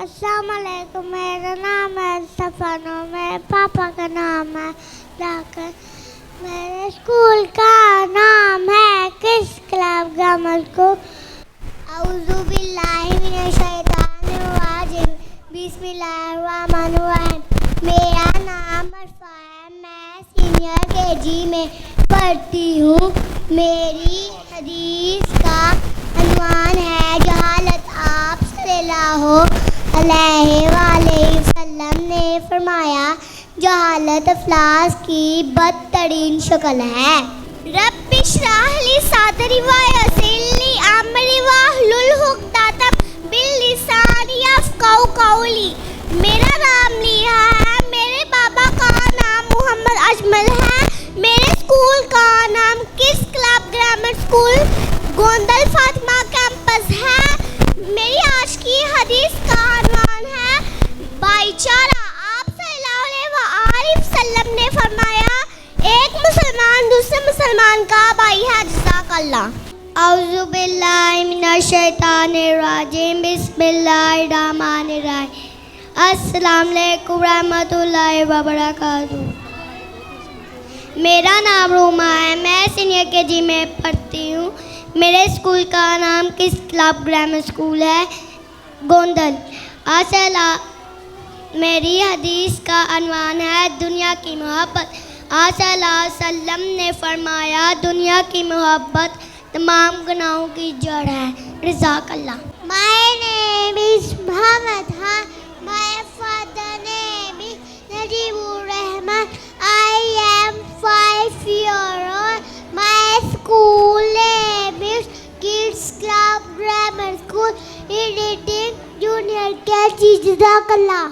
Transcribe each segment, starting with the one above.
अस्सलाम वालेकुम। मेरा नाम है सफ़ानो, मेरे पापा का नाम है जाकर। मेरे स्कूल का नाम है किस क्लब ग्रामर स्कूल। औज़ु बिल्लाहि मिनश शैतानिर रजीम, बिस्मिल्लाहिर्रहमानिर्रहीम। मेरा नाम अरफा है, मैं सीनियर केजी में पढ़ती हूँ। मेरी हदीस का अनवान है जहालत। आप सल्लल्लाहु अलैहि वसल्लम ने फरमाया जहालत अफलास की बदतरीन शक्ल है। रब्बि इश्रह ली सदरी व यस्सिर ली अमरी वहलुल उक़दतम मिन लिसानी यफ़क़हू क़ौली। मेरा नाम नेहा है, मेरे बाबा का नाम मोहम्मद अजमल है। मेरे स्कूल का नाम किस club grammar school Gondal Fatima campus है। मेरी आज की हदीस का अनवान है भाईचारा। आप सल्लल्लाहु अलैहि वसल्लम ने फरमाया एक मुसलमान दूसरे मुसलमान का भाई है। जज़ाकल्लाह। औज़ु बिल्लाहि मिनश शैतानिर रजीम, बिस्मिल्लाहिर रहमानिर रहीम। अस्सलाम वालेकुम रहमतुल्लाहि व बरकातुहू। मेरा नाम रोमा है, मैं सीनियर केजी में पढ़ती हूँ। मेरे स्कूल का नाम किस क्लब ग्रामर स्कूल है गोंदल। मेरी हदीस का अनवान है दुनिया की मोहब्बत। सल्लम ने फरमाया दुनिया की मोहब्बत तमाम गुनाहों की जड़ है। रज़ाकल्लाह। My name is Muhammad Khan. My father name is Najibur Rahman. I am 5 years old. My school name is Kids Club Grammar School. Editing Junior KG. Jazakallah.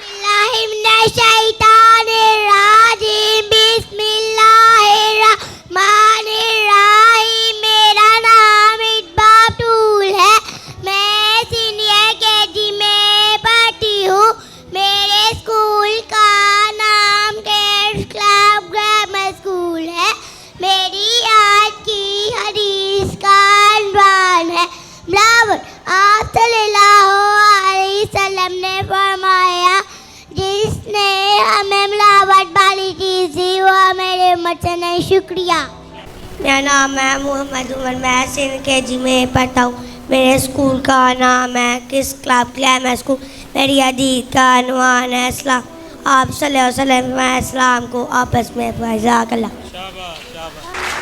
बिस्मिल्लाहि मिनश शैतानिर रजीम, बिस्मिल्लाहिर रहमानिर रहीम। मेरा नाम इब्बातुल है, मैं सीनियर केजी में पढ़ती हूँ। मेरे स्कूल का नाम किड्स क्लब ग्रामर स्कूल है। मेरी आज की हदीस का अनवान है मिलावट। आप सल्लल्लाहु अलैहि वसल्लम ने फरमाया जिसने हमें मिलावट वाली चीज़ दी वो मेरे उम्मत से नहीं। शुक्रिया। मेरा नाम है मोहम्मद उमर, मैं सीनियर केजी में पढ़ता हूँ। मेरे स्कूल का नाम है किस क्लब ग्रामर स्कूल। मेरी हदीस का अनवान है इस्लाम। आप सल्लल्लाहु अलैहि वसल्लम इस्लाम को आपस में फैज़ाकल्लाह।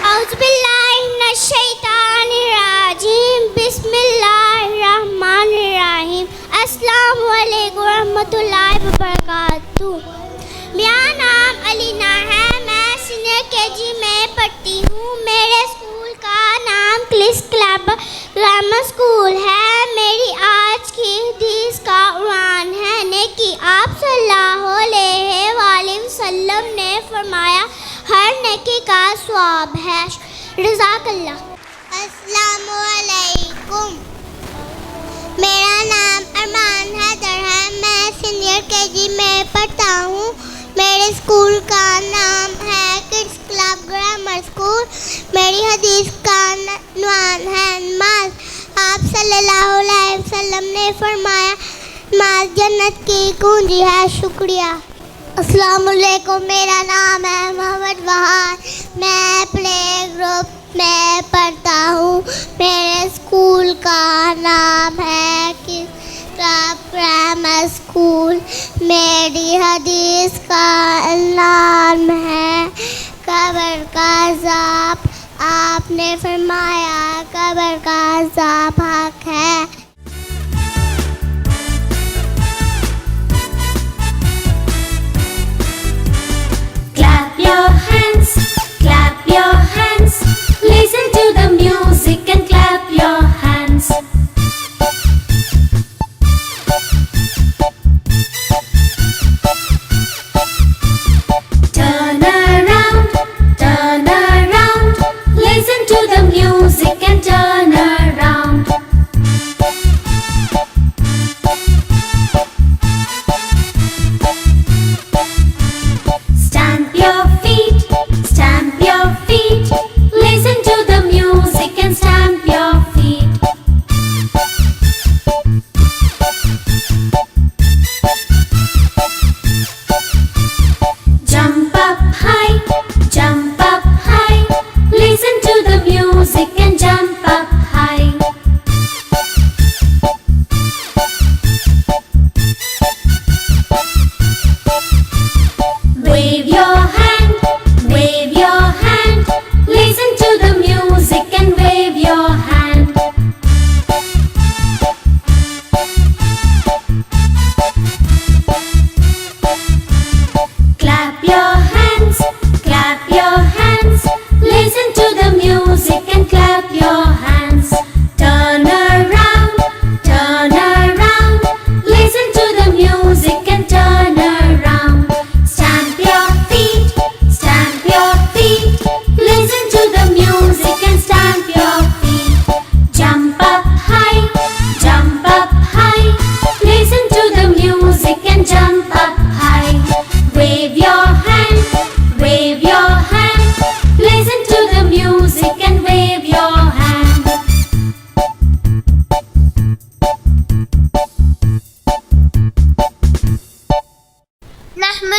औज़ु बिल्लाहि मिनश शैतानिर रजीम, बिस्मिल्लाहिर रहमानिर रहीम। अस्सलामु अलैकुम रहमतुल्लाहि व बरकातुहू। मेरा नाम अलीना है, मैं सीनियर केजी में पढ़ती हूँ। मेरे स्कूल का नाम किस क्लब ग्रामर स्कूल है। मेरी आज की हदीस का उन्वान है नेकी। आप सल्लल्लाहु अलैहि वसल्लम ने फरमाया हर नेकी का सवाब है। रज़ाकल्लाह। अस्सलामु अलैकुम। मेरा नाम अरमान हैदर है, मैं सीनियर केजी में पढ़ता हूँ। मेरे स्कूल का नाम है किड्स क्लब ग्रामर स्कूल। मेरी हदीस का अनवान है नमाज। आप सल्लल्लाहु अलैहि वसल्लम ने फरमाया नमाज जन्नत की कुंजी है। शुक्रिया। अस्सलाम वालेकुम। मेरा नाम है मोहम्मद वहान, मैं प्ले ग्रुप में पढ़ता हूँ। मेरे स्कूल का नाम है किस क्लब ग्रामर स्कूल। मेरी हदीस का नाम है कब्र का अज़ाब। आपने फरमाया कब्र का अज़ाब हक है। Clap your hands, listen to the music and clap your hands. Turn around, listen to the music and turn around.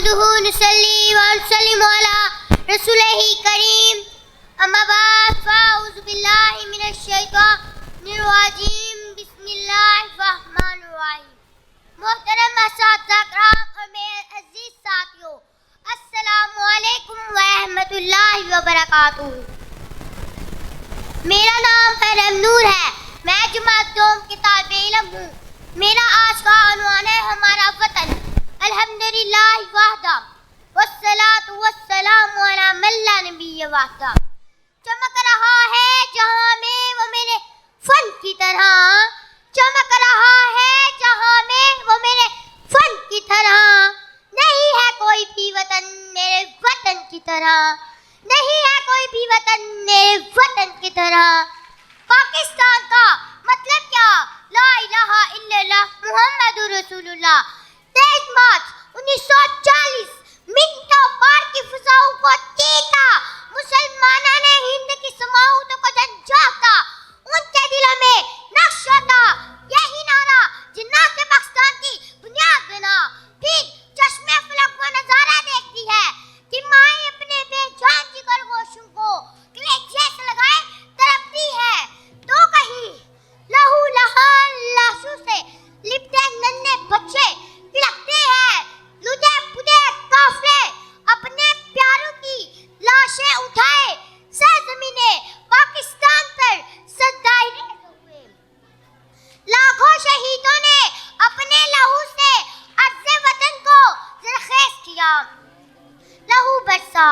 अब्दुहु नुसल्ली व नुसल्लिमु अला रसूलिही करीम अम्मा बाद फ़अऊज़ु बिल्लाहि मिनश शैतानिर रजीम बिस्मिल्लाहिर रहमानिर रहीम। मोहतरम असातिज़ा किराम और मेरे अजीज साथियों, अस्सलामु अलैकुम व रहमतुल्लाहि व बरकातुहू। मेरा नाम परम नूर है, मैं जमात दोम की तालिबे इल्म हूँ। मेरा आज का उन्वान है हमारा वतन। अल्हम्दुलिल्लाह वहदा वस्सलातु वस्सलामु अला मन ला नबिय्य बअदा। चमक रहा है जहाँ में वो मेरे फन की तरह, चमक रहा है जहाँ में वो मेरे फन की तरह। नहीं है कोई भी वतन मेरे वतन की तरह, नहीं है कोई भी वतन मेरे वतन की तरह। पाकिस्तान का मतलब क्या? ला इलाहा इल्लल्लाह मुहम्मदुर रसूलुल्लाह। 23 मार्च 1940 मिनटों पार की फिजाओं को चीता मुसलमानों ने हिंद की समाऊतों को झंझोड़ा। उनके दिलों में नक्शा था यही नारा जिन्ना के पाकिस्तान की बुनियाद बना। फिर चश्मे फलक वो नजारा देखती है कि माए अपने बेजान जिगर गोशों को कलेजे से लगाए तड़पती है, तो कहीं लहू लहान लाशों से लिपटे नन्हे बच्चे बिलखते हैं। लुदे पुदे काफले अपने प्यारों की लाशें उठाए सरजमीने पाकिस्तान पर सदाए हुए। लाखों शहीदों ने अपने लहू से अर्ज़े वतन को ज़रख़ेज़ किया। लहू बरसा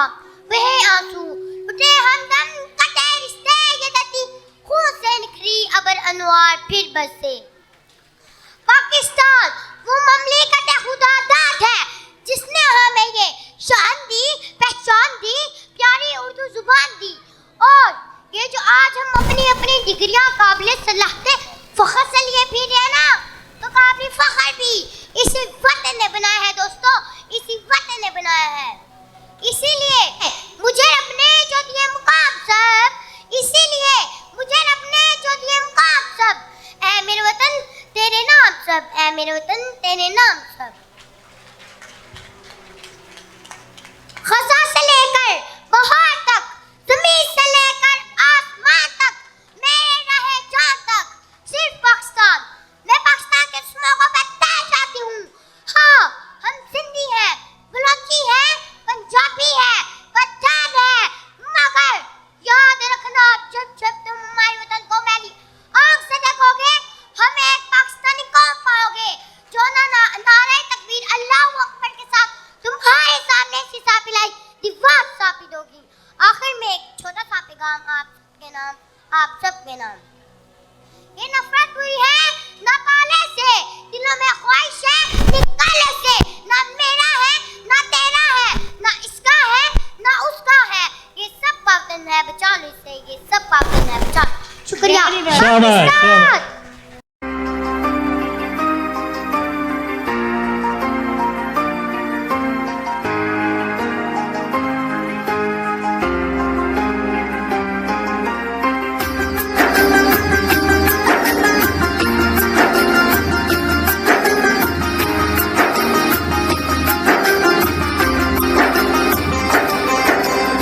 वह आंसू उठे हमदम कटे रिश्ते ये दती खून से निखरी अबर अनवार फिर बरसे। पाकिस्तान वो ममलिकत खुदादाद है जिसने हमें ये शान दी, पहचान दी, प्यारी उर्दू जुबान दी। और ये जो आज हम अपनी अपनी डिग्रियां काबिल सलाहते फख्र से लिए फिर रहे ना, तो काबिल फख्र भी इसी वतन ने बनाया है दोस्तों, इसी वतन ने बनाया है। इसीलिए मुझे अपने जो दिए मुकाम सब, इसीलिए मुझे अपने जो दिए मुकाम सब, ऐ मेरे वतन तेरे नाम सब, ऐ मेरे वतन तेरे नाम सब। खज़ा से लेकर बहार तक, ज़मीन से लेकर आसमान तक, मेरे रहे जान तक सिर्फ पाकिस्तान। मैं पाकिस्तान के दुश्मनों को बताना चाहती हूँ। हाँ, हम सिंधी हैं, बलोची हैं, पंजाबी हैं, पठान हैं, मगर याद रखना जब जब तुम हमारे वतन को मैली आँख से देखोगे, हम एक पाकिस्तानी कौम पाओगे जो नारे तकबीर अल्लाहु अकबर के साथ तुम्हारे सामने शीशा पिलाई दीवार सापी दोगी। आखिर में एक छोटा सा पैगाम आपके नाम, आप सबके नाम। ये नफरत हुई है ना काले से, दिलों में ख्वाहिश है निकाले से। ना मेरा है ना तेरा है, ना इसका है ना उसका है, ये सब वतन है बचा लो इसे, ये सब वतन है बचा लो। शुक्रिया। पाकिस्तान।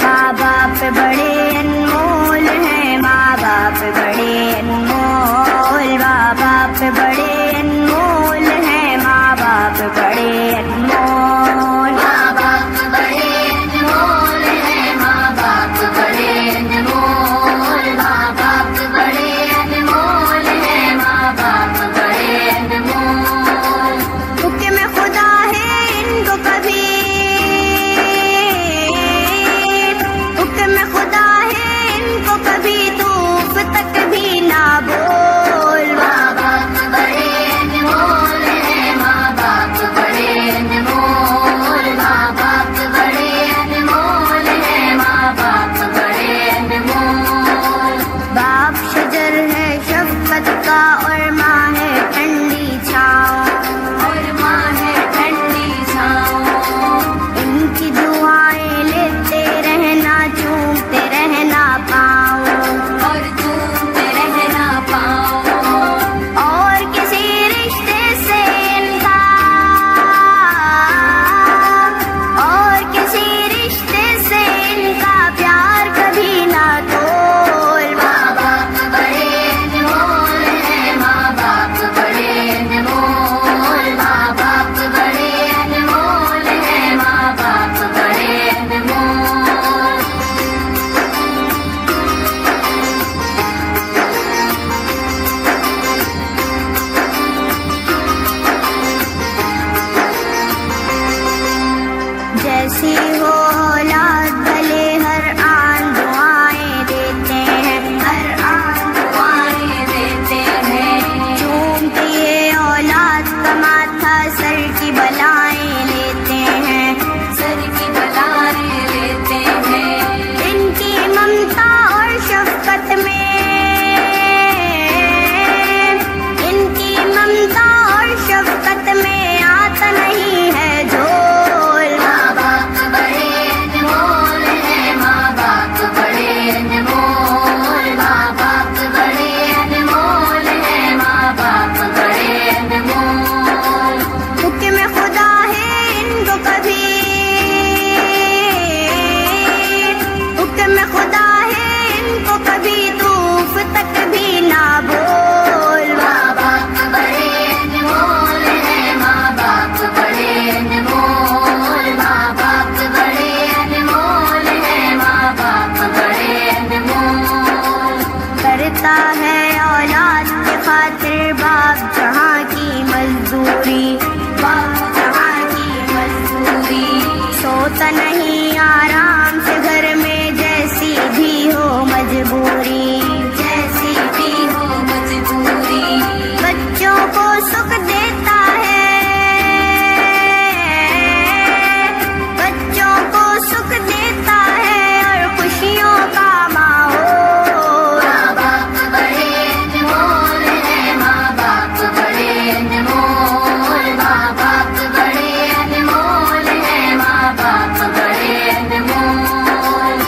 माँ बाप बड़े अनमोल हैं, माँ बाप बड़े अनमोल था सर की बलाएं लेते हैं, सर की बलाएं लेते हैं। इनकी ममता और शफकत में, इनकी ममता और शफकत में आता नहीं है झोल। माँ बाप बड़े अनमोल हैं, माँ बाप बड़े अनमोल, माँ बाप बड़े अनमोल हैं, माँ बाप बड़े अनमोल। हुक्म खुदा है इनको कभी, हुक्म खुदा है इनको कभी तूफ तक भी ना बोल। माँ बाप बड़े अनमोल हैं, माँ बाप बड़े अनमोल, माँ बाप बड़े अनमोल हैं, माँ बाप बड़े अनमोल। करता है औलाद के खातिर बाप जहाँ की मजदूरी, बाप जहाँ की मजदूरी। सोता नहीं आराम से घर में जैसी भी हो मजबूरी, जैसी भी हो मजबूरी। बच्चों को सुख देता है, बच्चों को सुख देता है और खुशियों का माहौल। माँ बाप बड़े अनमोल हैं, माँ बाप बड़े अनमोल, माँ बाप बड़े अनमोल हैं, माँ बाप बड़े अनमोल।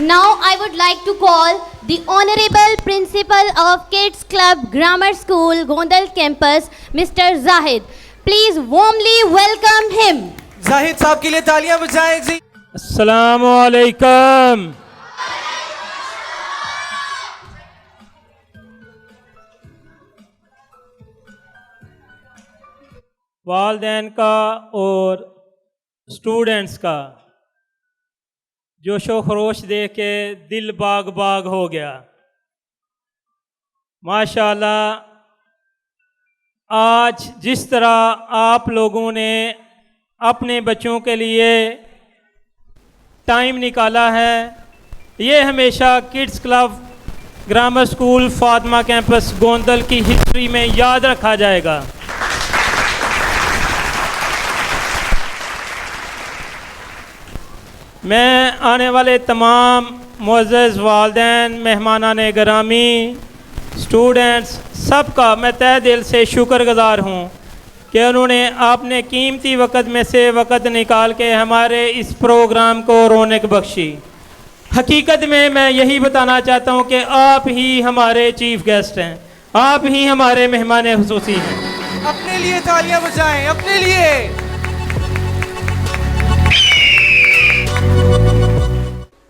Now I would like to call the Honorable Principal of Kids Club Grammar School, Gondal Campus, Mr. Zahid. Please warmly welcome him. Zahid साहब के लिए तालियां बजाएं जी। अस्सलामु अलैकुम। वालिदैन का और स्टूडेंट्स का जोशो खरोश देख के दिल बाग बाग हो गया। माशाल्लाह, आज जिस तरह आप लोगों ने अपने बच्चों के लिए टाइम निकाला है, ये हमेशा kids club grammar school Fatima campus Gondal की हिस्ट्री में याद रखा जाएगा। मैं आने वाले तमाम मुअज़्ज़ज़ वालिदैन, मेहमानान गिरामी, स्टूडेंट्स, सबका मैं तहे दिल से शुक्रगुज़ार हूँ कि उन्होंने अपने कीमती वक़्त में से वक़्त निकाल के हमारे इस प्रोग्राम को रौनक बख्शी। हकीकत में मैं यही बताना चाहता हूँ कि आप ही हमारे चीफ गेस्ट हैं, आप ही हमारे मेहमान खुसूसी हैं। अपने लिए तालियां बजाएं, अपने लिए।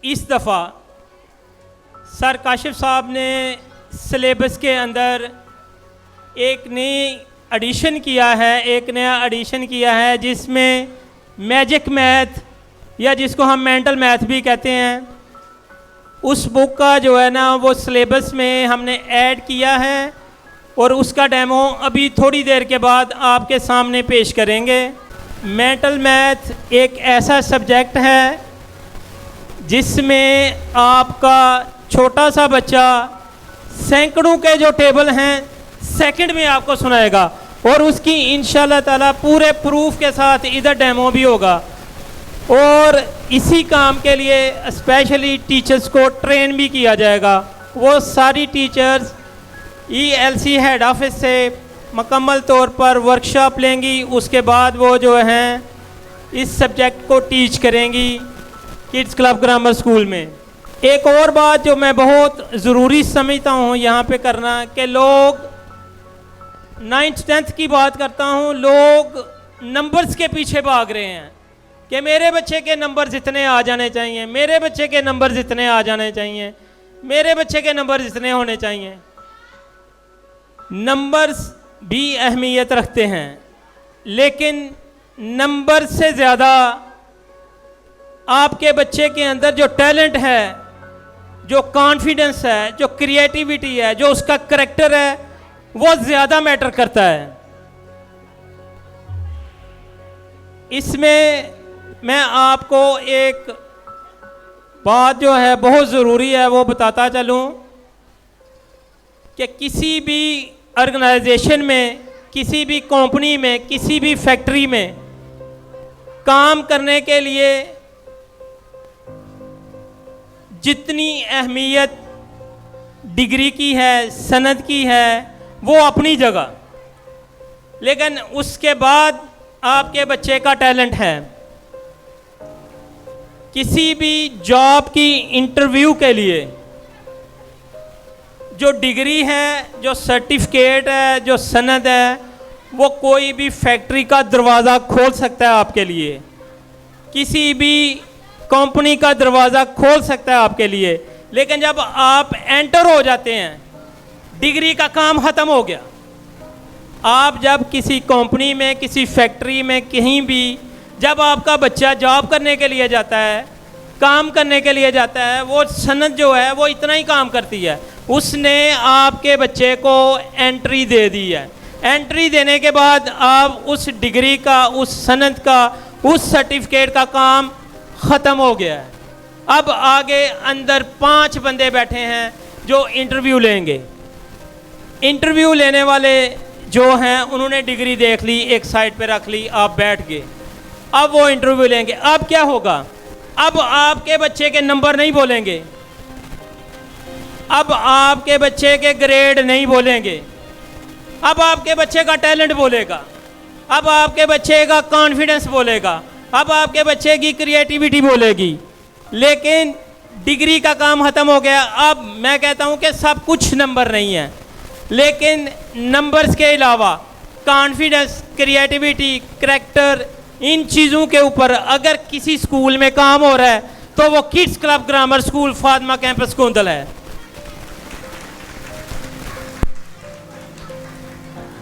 इस दफ़ा सर काशिफ साहब ने सिलेबस के अंदर एक नई एडिशन किया है, एक नया एडिशन किया है जिसमें मैजिक मैथ या जिसको हम मेंटल मैथ भी कहते हैं, उस बुक का जो है ना वो सिलेबस में हमने ऐड किया है और उसका डेमो अभी थोड़ी देर के बाद आपके सामने पेश करेंगे। मेंटल मैथ एक ऐसा सब्जेक्ट है जिसमें आपका छोटा सा बच्चा सैकड़ों के जो टेबल हैं सेकंड में आपको सुनाएगा और उसकी इंशाल्लाह ताला पूरे प्रूफ के साथ इधर डेमो भी होगा। और इसी काम के लिए स्पेशली टीचर्स को ट्रेन भी किया जाएगा। वो सारी टीचर्स ELC हेड ऑफिस से मुकम्मल तौर पर वर्कशॉप लेंगी, उसके बाद वो जो हैं इस सब्जेक्ट को टीच करेंगी किड्स क्लब ग्रामर स्कूल में। एक और बात जो मैं बहुत ज़रूरी समझता हूँ यहाँ पे करना, कि लोग 9th 10th की बात करता हूँ, लोग नंबर्स के पीछे भाग रहे हैं कि मेरे बच्चे के नंबर इतने आ जाने चाहिए, मेरे बच्चे के नंबर इतने आ जाने चाहिए, मेरे बच्चे के नंबर इतने होने चाहिए। नंबर्स भी अहमियत रखते हैं, लेकिन नंबर से ज़्यादा आपके बच्चे के अंदर जो टैलेंट है, जो कॉन्फिडेंस है, जो क्रिएटिविटी है, जो उसका करैक्टर है, वो ज़्यादा मैटर करता है। इसमें मैं आपको एक बात जो है बहुत ज़रूरी है वो बताता चलूँ कि किसी भी ऑर्गेनाइजेशन में, किसी भी कंपनी में, किसी भी फैक्ट्री में काम करने के लिए जितनी अहमियत डिग्री की है, सनद की है, वो अपनी जगह, लेकिन उसके बाद आपके बच्चे का टैलेंट है। किसी भी जॉब की इंटरव्यू के लिए जो डिग्री है, जो सर्टिफिकेट है, जो सनद है, वो कोई भी फैक्ट्री का दरवाज़ा खोल सकता है आपके लिए, किसी भी कंपनी का दरवाज़ा खोल सकता है आपके लिए। लेकिन जब आप एंटर हो जाते हैं, डिग्री का काम ख़त्म हो गया। आप जब किसी कंपनी में, किसी फैक्ट्री में, कहीं भी जब आपका बच्चा जॉब करने के लिए जाता है, काम करने के लिए जाता है, वो सनद जो है वो इतना ही काम करती है। उसने आपके बच्चे को एंट्री दे दी है। एंट्री देने के बाद आप उस डिग्री का, उस सनद का, उस सर्टिफिकेट का काम ख़त्म हो गया है। अब आगे अंदर 5 बंदे बैठे हैं जो इंटरव्यू लेंगे। इंटरव्यू लेने वाले जो हैं उन्होंने डिग्री देख ली, एक साइड पे रख ली, आप बैठ गए। अब वो इंटरव्यू लेंगे। अब क्या होगा? अब आपके बच्चे के नंबर नहीं बोलेंगे, अब आपके बच्चे के ग्रेड नहीं बोलेंगे, अब आपके बच्चे का टैलेंट बोलेगा, अब आपके बच्चे का कॉन्फिडेंस बोलेगा, अब आपके बच्चे की क्रिएटिविटी बोलेगी। लेकिन डिग्री का काम ख़त्म हो गया। अब मैं कहता हूँ कि सब कुछ नंबर नहीं है, लेकिन नंबर्स के अलावा कॉन्फिडेंस, क्रिएटिविटी, करैक्टर, इन चीज़ों के ऊपर अगर किसी स्कूल में काम हो रहा है तो वो kids club grammar school Fatima campus Gondal है।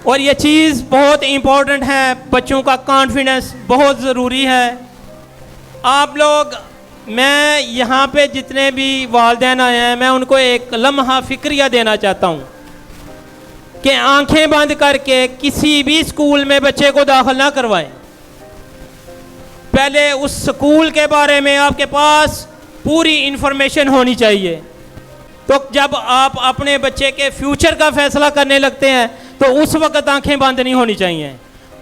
और ये चीज़ बहुत इम्पोर्टेंट है, बच्चों का कॉन्फिडेंस बहुत ज़रूरी है। आप लोग, मैं यहाँ पे जितने भी वालिदैन आए हैं, मैं उनको एक लम्हा फ़िक्रिया देना चाहता हूँ कि आंखें बंद करके किसी भी स्कूल में बच्चे को दाखिल ना करवाएं। पहले उस स्कूल के बारे में आपके पास पूरी इन्फॉर्मेशन होनी चाहिए। तो जब आप अपने बच्चे के फ्यूचर का फैसला करने लगते हैं तो उस वक़्त आंखें बंद नहीं होनी चाहिए।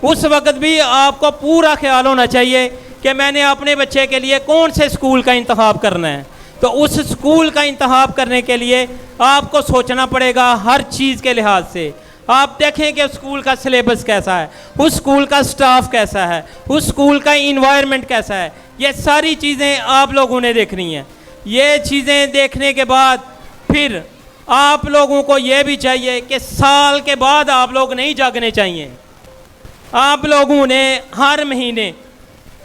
उस वक़्त भी आपको पूरा ख्याल होना चाहिए कि मैंने अपने बच्चे के लिए कौन से स्कूल का इंतखाब करना है। तो उस स्कूल का इंतखाब करने के लिए आपको सोचना पड़ेगा हर चीज़ के लिहाज से। आप देखें कि स्कूल का सिलेबस कैसा है, उस स्कूल का स्टाफ कैसा है, उस स्कूल का इन्वायरमेंट कैसा है। ये सारी चीज़ें आप लोगों ने देखनी है। ये चीज़ें देखने के बाद फिर आप लोगों को ये भी चाहिए कि साल के बाद आप लोग नहीं जागने चाहिए। आप लोगों ने हर महीने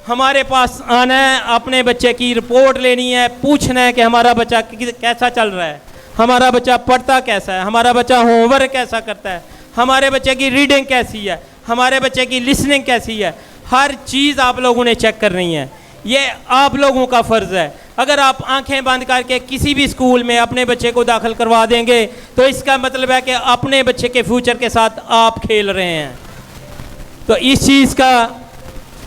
हमारे पास आना है, अपने बच्चे की रिपोर्ट लेनी है, पूछना है कि हमारा बच्चा कैसा चल रहा है, हमारा बच्चा पढ़ता कैसा है, हमारा बच्चा होमवर्क कैसा करता है, हमारे बच्चे की रीडिंग कैसी है, हमारे बच्चे की लिसनिंग कैसी है। हर चीज़ आप लोगों ने चेक करनी है। ये आप लोगों का फ़र्ज़ है। अगर आप आंखें बंद करके किसी भी स्कूल में अपने बच्चे को दाखिल करवा देंगे तो इसका मतलब है कि अपने बच्चे के फ्यूचर के साथ आप खेल रहे हैं। तो इस चीज़ का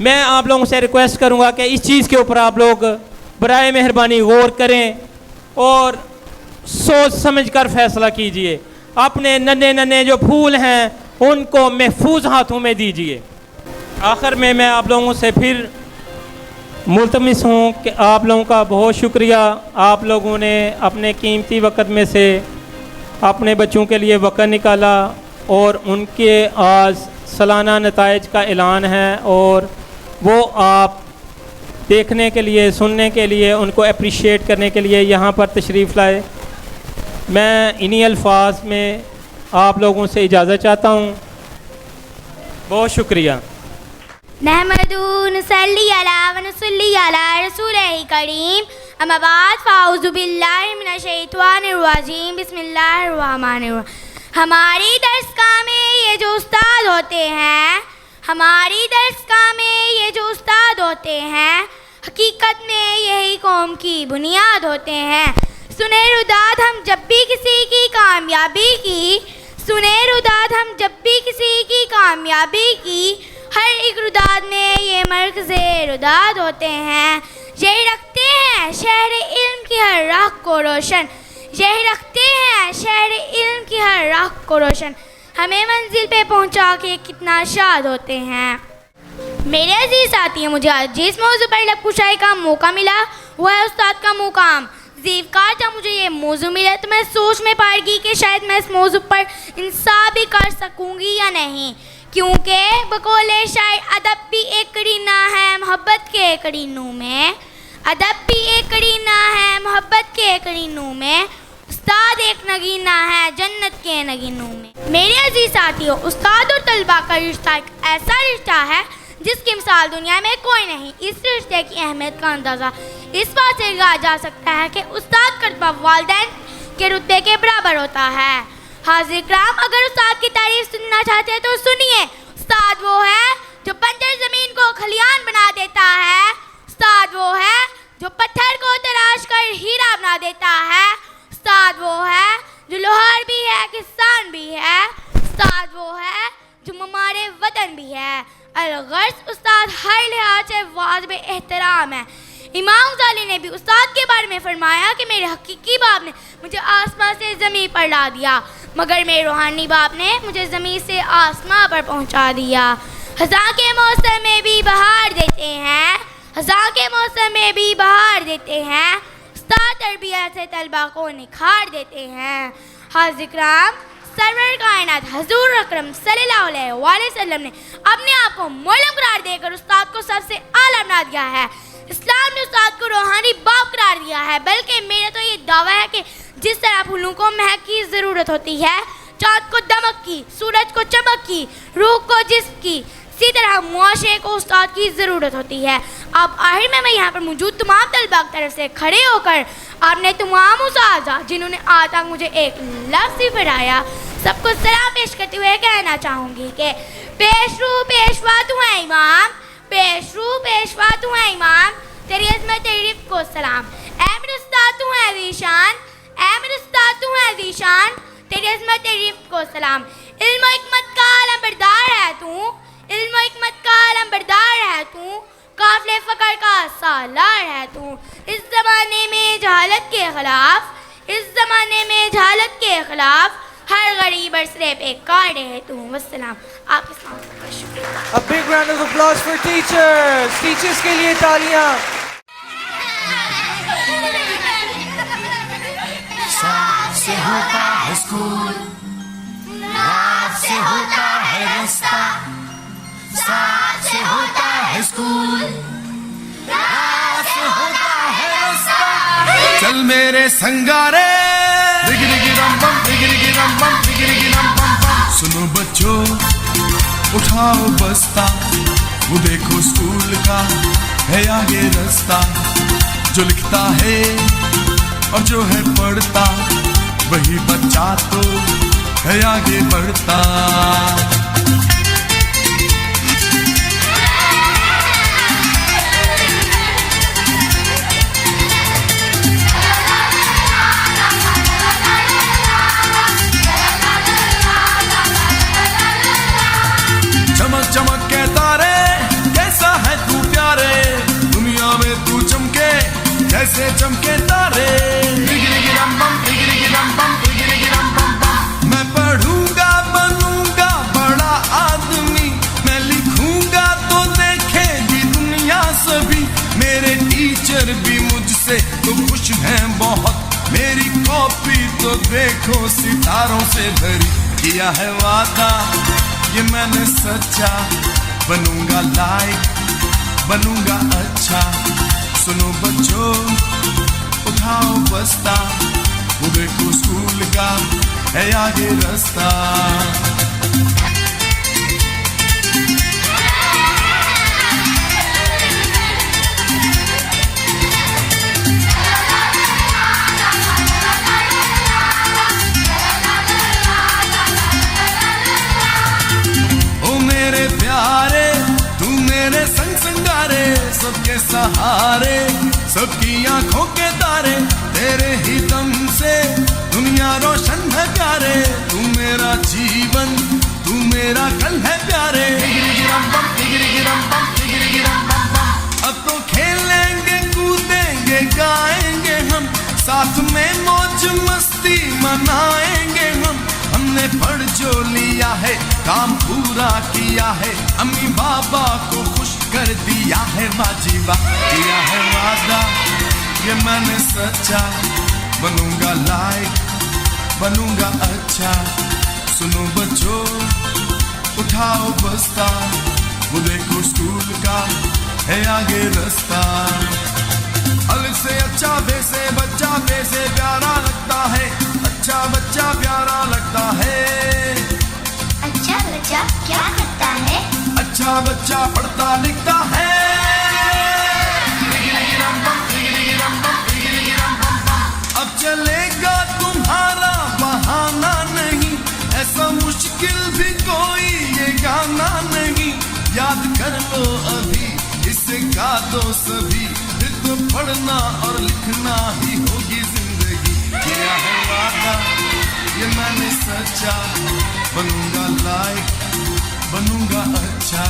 मैं आप लोगों से रिक्वेस्ट करूंगा कि इस चीज़ के ऊपर आप लोग बराए मेहरबानी गौर करें और सोच समझ कर फैसला कीजिए। अपने नन्हे नन्हे जो फूल हैं उनको महफूज हाथों में दीजिए। आखिर में मैं आप लोगों से फिर मुल्तमिस हूँ कि आप लोगों का बहुत शुक्रिया। आप लोगों ने अपने कीमती वक़्त में से अपने बच्चों के लिए वक़्त निकाला और उनके आज सालाना नताइज का ऐलान है और वो आप देखने के लिए, सुनने के लिए, उनको अप्रिशिएट करने के लिए यहाँ पर तशरीफ़ लाए। मैं इन्हीं अल्फाज में आप लोगों से इजाज़त चाहता हूँ। बहुत शुक्रिया। नहमदू नसल्ली अला व नसल्ली अला रसूलिही करीम, अम्मा बाद फ़ाऊज़ु बिल्लाहि मिनश शैतानिर रजीम, बिस्मिल्लाहिर रहमानिर रहीम। हमारी दरसगाह में ये जो उस्ताद होते हैं, हमारी दरसगाह में ये जो उस्ताद होते हैं, हकीकत में यही कौम की बुनियाद होते हैं। सुने रुदाद हम जब भी किसी की कामयाबी की, सुने रुदाद हम जब भी किसी की कामयाबी की, हर एक रुदाद में ये नर्क ज़ेर-उदाद होते हैं। यही रखते हैं शहर इल्म की हर राह को रोशन, यही रखते हैं शहर इल्म की हर राह को रोशन, हमें मंजिल पे पहुंचा के कितना शाद होते हैं। मेरे अजीज साथियों, मुझे आज जिस मौजू पर लब कुशाई का मौका मिला वो है उस्ताद का मुकाम। ज़ीवकार जब मुझे ये मौजू मिला तो मैं सोच में पड़ गई कि शायद मैं इस मौजू पर इंसाफ भी कर सकूंगी या नहीं, क्योंकि बकौले शायर अदब भी एक करीना है मोहब्बत के करीनों में, अदब भी एक करीना है मोहब्बत के करीनों में, उस्ताद एक नगीना है जन्नत के नगीनों में। मेरे अजीज साथियों, उस्ताद और तलबा का रिश्ता एक ऐसा रिश्ता है जिसकी मिसाल दुनिया में कोई नहीं। इस रिश्ते की अहमियत का अंदाज़ा इस बात से लगाया जा सकता है कि उस्ताद का रुतबा वालिदैन के रुतबे के बराबर होता है। हाज़िर किराम, अगर उस्ताद की तारीफ सुनना चाहते हैं तो सुनिए। उस्ताद वो है जो बंजर ज़मीन को खलियान बना देता है, उस्ताद वो है जो पत्थर को तराश कर हीरा बना देता है, उस्ताद वो है जो लोहार भी है किसान भी है, उस्ताद वो है जो हमारे वतन भी है। अलगर्ज उस्ताद हर लिहाज से वाजिब एहतराम है। इमाम गज़ाली ने भी उस्ताद के बारे में फरमाया कि मेरे हकीकी बाप ने मुझे आसमां से ज़मीन पर ला दिया, मगर मेरे रूहानी बाप ने मुझे ज़मीन से आसमां पर पहुंचा दिया। ख़ज़ां के मौसम में भी बहार देते हैं, ख़ज़ां के मौसम में भी बहार देते हैं, उस्ताद तरबियत से तलबा को निखार देते हैं। हाज़िर किराम, सरवर कायनात हजूर अकरम सल्लल्लाहु अलैहि वसल्लम ने अपने आप को मोलम करार देकर उस्ताद को सबसे आला बना दिया है। इस्लाम ने उस्ताद को रूहानी बाप करार दिया है। बल्कि मेरा तो ये दावा है कि जिस तरह फूलों को महक की ज़रूरत होती है, चाँद को दमक की, सूरज को चमक की, रूह को जिस्म की, इसी तरह मुआशरे को उस्ताद की ज़रूरत होती है। अब आखिर में मैं यहाँ पर मौजूद तमाम तलबा की तरफ से खड़े होकर आपने तमाम उस्ताद जिन्होंने आज तक मुझे एक लफ्ज़ भी पढ़ाया, सबको सलाम पेश करते हुए कहना चाहूँगी कि पेशरू पेशवा तू है इमाम, पेशरू पेशवा तू है इमाम, तेरी अज़मत तेरी रिफ़्त को सलाम। ऐ मेरे उस्ताद तू है ज़ीशान, ऐ मेरे उस्ताद तू है ज़ीशान, तेरी अज़मत तेरी रिफ़्त को सलाम। इल्म व हिकमत का अलंबरदार है तू, इल्म व हिकमत का अलंबरदार है तू, काफ़िले फ़क्र का सालार है तू। इस ज़माने में जहालत के ख़िलाफ़, इस ज़माने में जहालत के ख़िलाफ़ हर गरीब अरसले पे काटे है तू। वस्सलाम। आपके साथ शुक्रिया। A big round of applause for teachers. Teachers के लिए तालियां। साथ से होता है स्कूल, रात से होता है रास्ता, साथ से होता है स्कूल, रात से होता है रास्ता। चल मेरे संगारे, डिगरी रम बम, डिगरी रम बम, डिगरी रम बम बम। सुनो बच्चों, उठाओ बस्ता, वो देखो स्कूल का है आगे रास्ता, जो लिखता है और जो है पढ़ता, वही बच्चा तो है आगे बढ़ता। चमक चमक के तारे, कैसा है तू प्यारे, दुनिया में तू चमके जैसे चमके तारे। मैं पढ़ूंगा बनूंगा बड़ा आदमी, मैं लिखूंगा तो देखेगी दुनिया सभी। मेरे टीचर भी मुझसे तो खुश हैं बहुत, मेरी कॉपी तो देखो सितारों से भरी। किया है वादा ये मैंने सच्चा, बनूंगा लायक बनूंगा अच्छा। सुनो बच्चों, उठाओ बस्ता, वो देखो स्कूल का है आगे रास्ता। सबके सहारे, सबकी आंखों के तारे, तेरे ही दम से दुनिया रोशन है प्यारे। तू मेरा जीवन, तू मेरा कल है प्यारे। गिरगिरम बम, गिरगिरम बम, गिरगिरम बम। मनाएंगे हमने पढ़ जो लिया है, काम पूरा किया है, अम्मी बाबा को खुश कर दिया है, माँ जी वाह किया है वादा ये मैंने सच्चा, बनूंगा लाइक बनूंगा अच्छा। सुनो बच्चों उठाओ बस्ता, वो देखो स्कूल का है आगे रास्ता। अलग से अच्छा वैसे बच्चा वैसे प्यारा लगता है, अच्छा बच्चा प्यारा लगता है। अच्छा बच्चा क्या करता है? अच्छा बच्चा पढ़ता लिखता है। अब चलेगा तुम्हारा बहाना नहीं, ऐसा मुश्किल भी कोई ये गाना नहीं। याद कर लो अभी इसे गा दो सभी, फिर तो पढ़ना और लिखना ही होगी जिंदगी। किया है वादा ये मैंने सच्चा, बनूंगा लाइक बनूंगा अच्छा।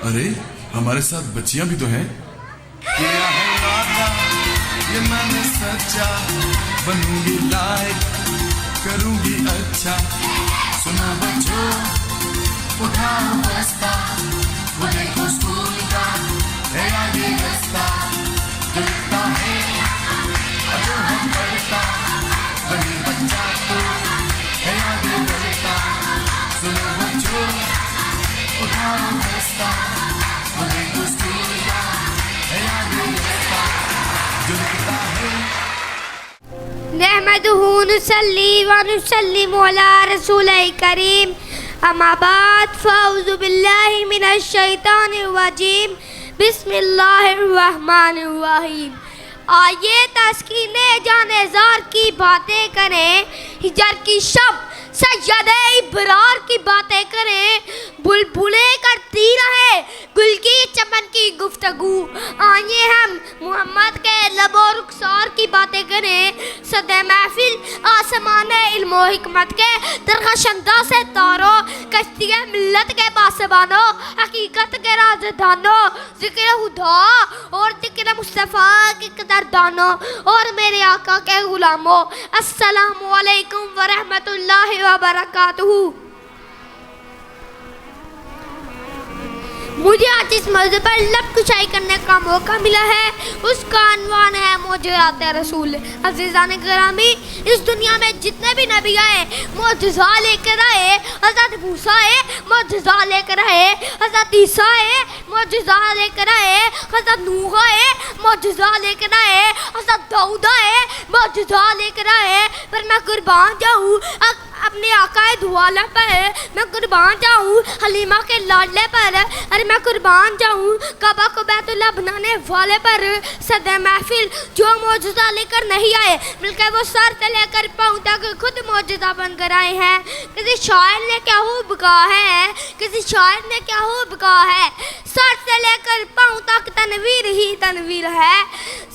अरे हमारे साथ बच्चियां भी तो हैं। किया है वादा ये मैंने सच्चा, बनूंगी लाइक करूंगी अच्छा। सुनो बच्चों उठाओ बस्ता, वो देखो स्कूल का है आगे रास्ता। दिखता है जो हम पढ़ता, वही बच्चा तो है आगे बढ़ता। सुनो बच्चों उठाओ बस्ता, वो देखो स्कूल का है आगे रास्ता। जो दिखता है नहमदुहु नुसल्ली व नुसल्लिमु अला रसूलिल करीम, अम्मा बाद फ़अऊज़ु बिल्लाहि मिनश शैतानिर रजीम, बिस्मिल्लाहिर रहमानिर रहीम। आइए तस्कीने जानेज़ार की बातें करें, हिजर की शब सज्जदे इब्रार की बातें करें, बुलबुले करती रहे गुल की चमन की गुफ्तगू। आइए हम मोहम्मद के लबो रुखसार की बातें करें, सदे महफिल आसमाने इल्मो हिकमत के दरखशंदा से तारो, कश्तिए मिल्लत के बासबानो, हकीकत के राजदानो, जिक्र खुदा और जिक्र मुस्तफ़ा के कदरदानो और मेरे आका के गुलामों, अस्सलामु अलैकुम व रहमतुल्लाहि व बरकातुहू। मुझे आज इस मौजू पर लब कुशाई करने का मौका मिला है, उसका अनवान है मोजज़ात रसूल। अज़ीज़ान गिरामी, इस दुनिया में जितने भी नबी आए मोजज़ा लेकर आए। हज़रत मूसा आए मोजज़ा लेकर आए, हज़रत ईसा आए मोजज़ा लेकर आए, हज़रत नूह आए मोजज़ा लेकर आए, हज़रत दाऊद आए मोजज़ा लेकर आए। पर मैं कुर्बान जाऊँ अपने आका दुआला पर, मैं कुर्बान जाऊँ हलीमा के लाडले पर, अरे मैं कुर्बान जाऊँ काबा को बैतुल्लाह बनाने वाले पर। सदे महफिल जो मौजूदा लेकर नहीं आए, बल्कि वो सर से लेकर पाँव तक खुद मौजूदा बनकर आए हैं। किसी शायर ने क्या खूब कहा है, किसी शायर ने क्या खूब कहा है, सर से लेकर पाँव तक तनवीर ही तनवीर है,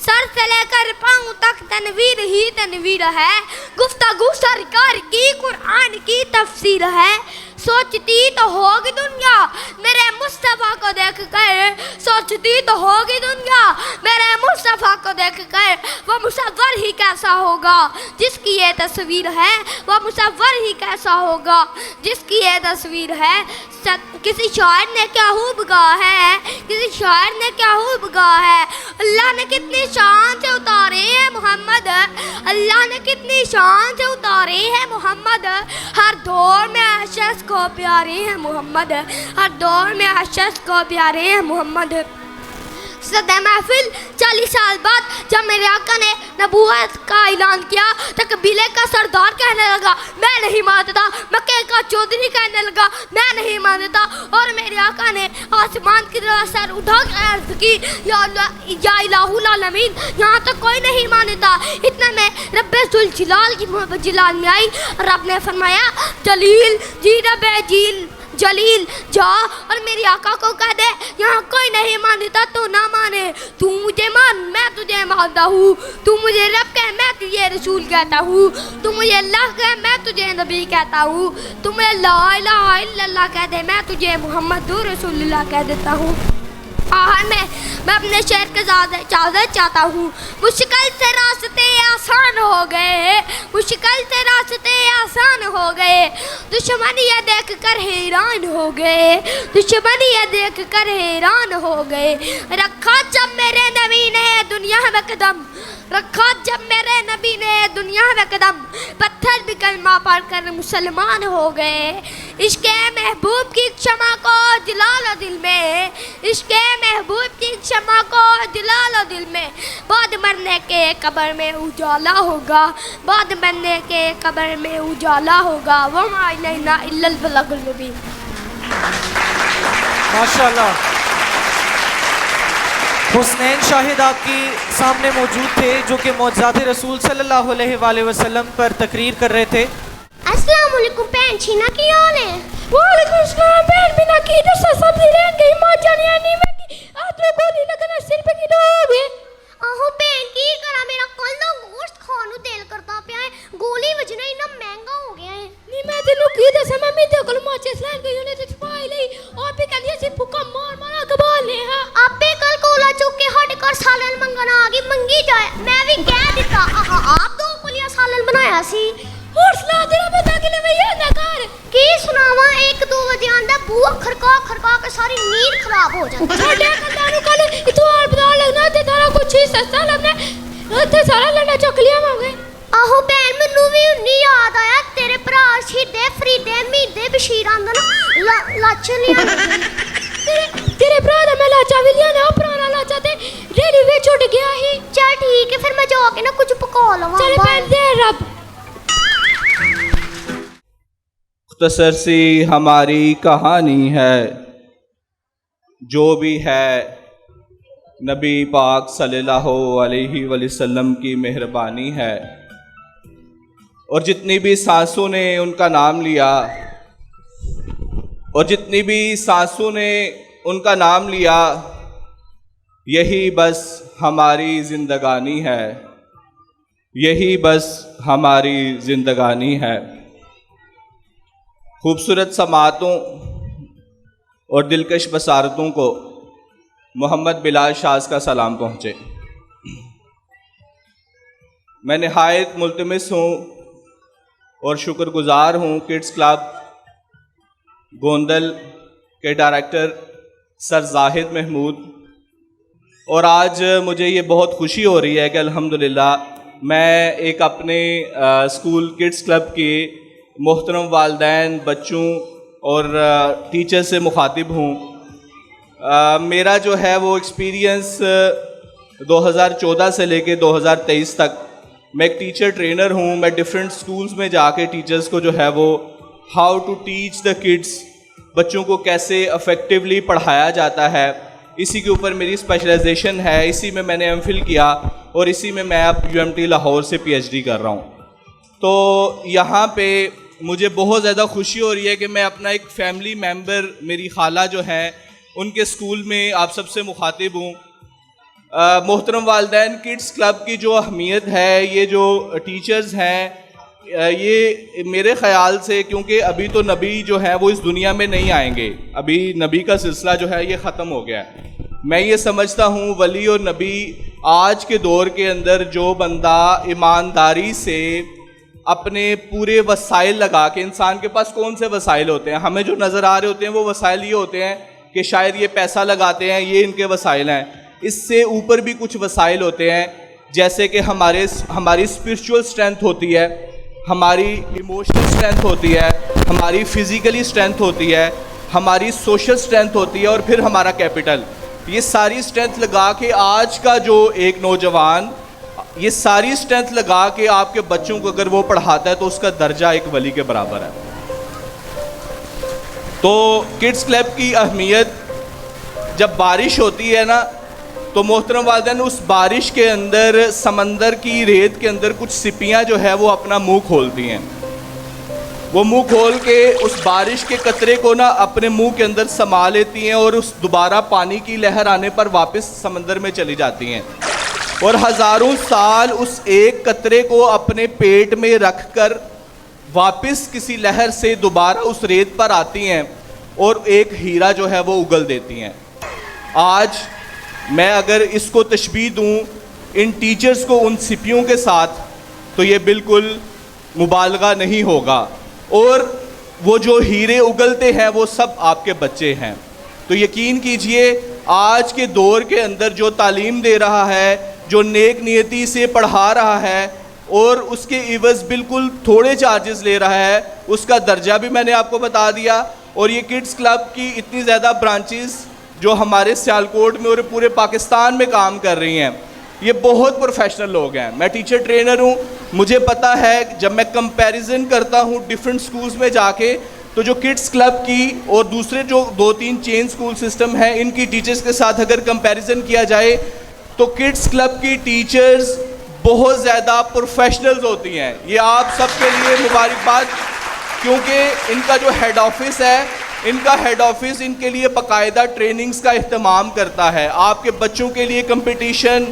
सर से लेकर पाँव तक तनवीर ही तनवीर है। गुफ्तगू सरकार की कुरान की तफसीर है, सोचती तो होगी दुनिया मेरे मुस्तफ़ा को देखकर, सोचती तो होगी दुनिया मेरे मुस्तफ़ा को देखकर, वो मुसव्वर ही कैसा होगा जिसकी ये तस्वीर है, वो मुसव्वर ही कैसा होगा जिसकी ये तस्वीर है। किसी शायर ने क्या खूब कहा है, किसी शायर ने क्या खूब कहा है, अल्लाह ने कितनी शान से उतारे हैं मोहम्मद, अल्लाह ने कितनी शान से उतारे हैं मोहम्मद। हर दौर में हर शख्स को प्यारे हैं मोहम्मद, हर दौर में हर शख्स को प्यारे हैं मोहम्मद। सदे महफिल 40 साल बाद जब मेरे आका ने नबूवत का ऐलान किया तो कबीले का सरदार कहने लगा मैं नहीं मानता, मक्के का चौधरी कहने लगा मैं नहीं मानता, और मेरे आका ने आसमान की तरफ सर उठा कर अर्ज की या इलाहुल आलमीन, यहाँ तो कोई नहीं मानता। इतने में रब्बे जुल जलाल की मोहब्बत जलाल में आई, रब ने फरमाया जलील जी रब्बे जलील जा और मेरे आका को कह दे यहाँ कोई नहीं मानता तो ना माने, तू मुझे मान मैं तुझे मानता हूँ, तू मुझे रब कह मैं तुझे रसूल कहता हूँ, तू मुझे अल्लाह कह मैं तुझे नबी कहता हूँ, तू मुझे ला इलाहा इल्लल्लाह कह दे मैं तुझे मुहम्मद रसूलुल्लाह कह देता हूँ। हाँ, मैं अपने शहर के इजाज़त चाहता हूँ। मुश्किल से रास्ते आसान हो गए, मुश्किल से रास्ते आसान हो गए, दुश्मन ये देख कर हैरान हो गए, दुश्मन ये देख कर हैरान हो गए। रखा जब मेरे नबी ने दुनिया में कदम, रखा जब मेरे नबी ने दुनिया में कदम, पत्थर भी कलमा पढ़ कर मुसलमान हो गए। इश्क़े महबूब की क्षमा को दिला लो दिल में, इश्क़े महबूब की क्षमा को दिला लो दिल में। बाद मरने के कब्र में उजाला होगा, बाद मरने के कब्र में उजाला होगा। वो माइना इल्लल बलागुल मुबीन। माशाल्लाह। हुस्नैन शाहिद आपके सामने मौजूद थे जो कि मौजज़ात रसूल सल्लल्लाहु अलैहि वसल्लम पर तकरीर कर रहे थे। अस्सलाम वालेकुम भैन छीना की हाल है? वालेकुम सलाम भैन बिना की दसा सब्जी लेन गई मां जानिया नी में की आतरे गोली लगना सिर पे की दोगे। आहो भैन की करा मेरा कल दा गोश्त खान नु दिल करदा पिया है, गोली वजना इतना महंगा हो गया है। नी मैं तेनु की दसा मम्मी ते कोल माचिस लेन गई उन्हें ते छपाई लई और भी कहंदी सी भुक्का मार मार गबाल ले हां। आपे कल कोला चुक के हट कर सालन मंगना आ गई, मंगी जाए मैं भी कह दिता। आहा आप दो कोलियां सालन बनाया सी और सुना तेरा पता कि ले भैया ना कर की सुनावा। 1-2 बजे आंदा बुआ खरका खरका के सारी नींद खराब हो जाती। छोटे कंदारू कल इतवार बता लगना ते तारा कुछ ही सस्ता लगना ते सारा लड़ा चुक लिया मांगे। आहो भैन मैनू भी उन्नी याद आया तेरे भरा शहीदे फरीदे मीदे बशीर आंदा ना लाच लिया तेरे भरा दा मैं लाचा भी लिया ना पुराना लाचा ते रेडी वे छुट गया ही। चल ठीक है फिर मैं जाके ना कुछ पका लवां। चल भैन दे रब। मुख्तसर सी हमारी कहानी है, जो भी है नबी पाक सल्लल्लाहु अलैहि वसल्लम की मेहरबानी है। और जितनी भी सांसों ने उनका नाम लिया, और जितनी भी सांसों ने उनका नाम लिया, यही बस हमारी ज़िंदगानी है, यही बस हमारी ज़िंदगानी है। खूबसूरत समातों और दिलकश बसारतों को मोहम्मद बिलाल शाज़ का सलाम पहुँचे। मैं नहायत मुल्तमिस हूँ और शुक्रगुज़ार हूँ किड्स क्लब गोंदल के डायरेक्टर सर जाहिद महमूद। और आज मुझे ये बहुत खुशी हो रही है कि अल्हम्दुलिल्लाह मैं एक अपने स्कूल किड्स क्लब के मोहतरम वालिदैन, बच्चों और टीचर से मुखातिब हूँ। मेरा जो है वो एक्सपीरियंस 2014 से लेके 2023 तक मैं एक टीचर ट्रेनर हूँ। मैं डिफरेंट स्कूल्स में जाके टीचर्स को जो है वो how to teach the kids, बच्चों को कैसे इफ़ेक्टिवली पढ़ाया जाता है, इसी के ऊपर मेरी स्पेशलाइजेशन है। इसी में मैंने एमफिल किया और इसी में मैं अब UMT लाहौर से PhD कर रहा हूँ। तो यहाँ पे मुझे बहुत ज़्यादा खुशी हो रही है कि मैं अपना एक फैमिली मेम्बर, मेरी खाला जो है उनके स्कूल में आप सबसे मुखातिब हूँ। मोहतरम वालिदैन, किड्स क्लब की जो अहमियत है, ये जो टीचर्स हैं, ये मेरे ख़्याल से, क्योंकि अभी तो नबी जो है वो इस दुनिया में नहीं आएंगे, अभी नबी का सिलसिला जो है ये ख़त्म हो गया है। मैं ये समझता हूँ वली और नबी आज के दौर के अंदर जो बंदा ईमानदारी से अपने पूरे वसाइल लगा के, इंसान के पास कौन से वसाइल होते हैं, हमें जो नज़र आ रहे होते हैं वो वसाइल ये होते हैं कि शायद ये पैसा लगाते हैं, ये इनके वसाइल हैं। इससे ऊपर भी कुछ वसाइल होते हैं, जैसे कि हमारी स्पिरिचुअल स्ट्रेंथ होती है, हमारी इमोशनल स्ट्रेंथ होती है, हमारी फिज़िकली स्ट्रेंथ होती है, हमारी सोशल स्ट्रेंथ होती है और फिर हमारा कैपिटल। ये सारी स्ट्रेंथ लगा के आज का जो एक नौजवान ये सारी स्ट्रेंथ लगा के आपके बच्चों को अगर वो पढ़ाता है तो उसका दर्जा एक वली के बराबर है। तो किड्स क्लब की अहमियत, जब बारिश होती है ना तो मोहतरम वालिदैन, उस बारिश के अंदर समंदर की रेत के अंदर कुछ सिपियाँ जो है वो अपना मुंह खोलती हैं। वो मुंह खोल के उस बारिश के कतरे को ना अपने मुंह के अंदर समा लेती हैं और उस दोबारा पानी की लहर आने पर वापस समंदर में चली जाती हैं और हज़ारों साल उस एक कतरे को अपने पेट में रख कर वापस किसी लहर से दोबारा उस रेत पर आती हैं और एक हीरा जो है वो उगल देती हैं। आज मैं अगर इसको तशबीह दूँ इन टीचर्स को उन सिपियों के साथ, तो ये बिल्कुल मुबालगा नहीं होगा। और वो जो हीरे उगलते हैं वो सब आपके बच्चे हैं। तो यकीन कीजिए आज के दौर के अंदर जो तालीम दे रहा है, जो नेक नियति से पढ़ा रहा है और उसके इवज़ बिल्कुल थोड़े चार्जेस ले रहा है, उसका दर्जा भी मैंने आपको बता दिया। और ये किड्स क्लब की इतनी ज़्यादा ब्रांचेस जो हमारे सियालकोट में और पूरे पाकिस्तान में काम कर रही हैं, ये बहुत प्रोफेशनल लोग हैं। मैं टीचर ट्रेनर हूँ, मुझे पता है जब मैं कंपैरिजन करता हूँ डिफरेंट स्कूल्स में जाके, तो जो किड्स क्लब की और दूसरे जो 2-3 चेन स्कूल सिस्टम हैं इनकी टीचर्स के साथ अगर कंपैरिजन किया जाए तो किड्स क्लब की टीचर्स बहुत ज़्यादा प्रोफेशनल्स होती हैं। ये आप सबके लिए मुबारकबाद, क्योंकि इनका जो हेड ऑफिस है, इनका हेड ऑफिस इनके लिए बाकायदा ट्रेनिंग्स का अहतमाम करता है, आपके बच्चों के लिए कंपटीशन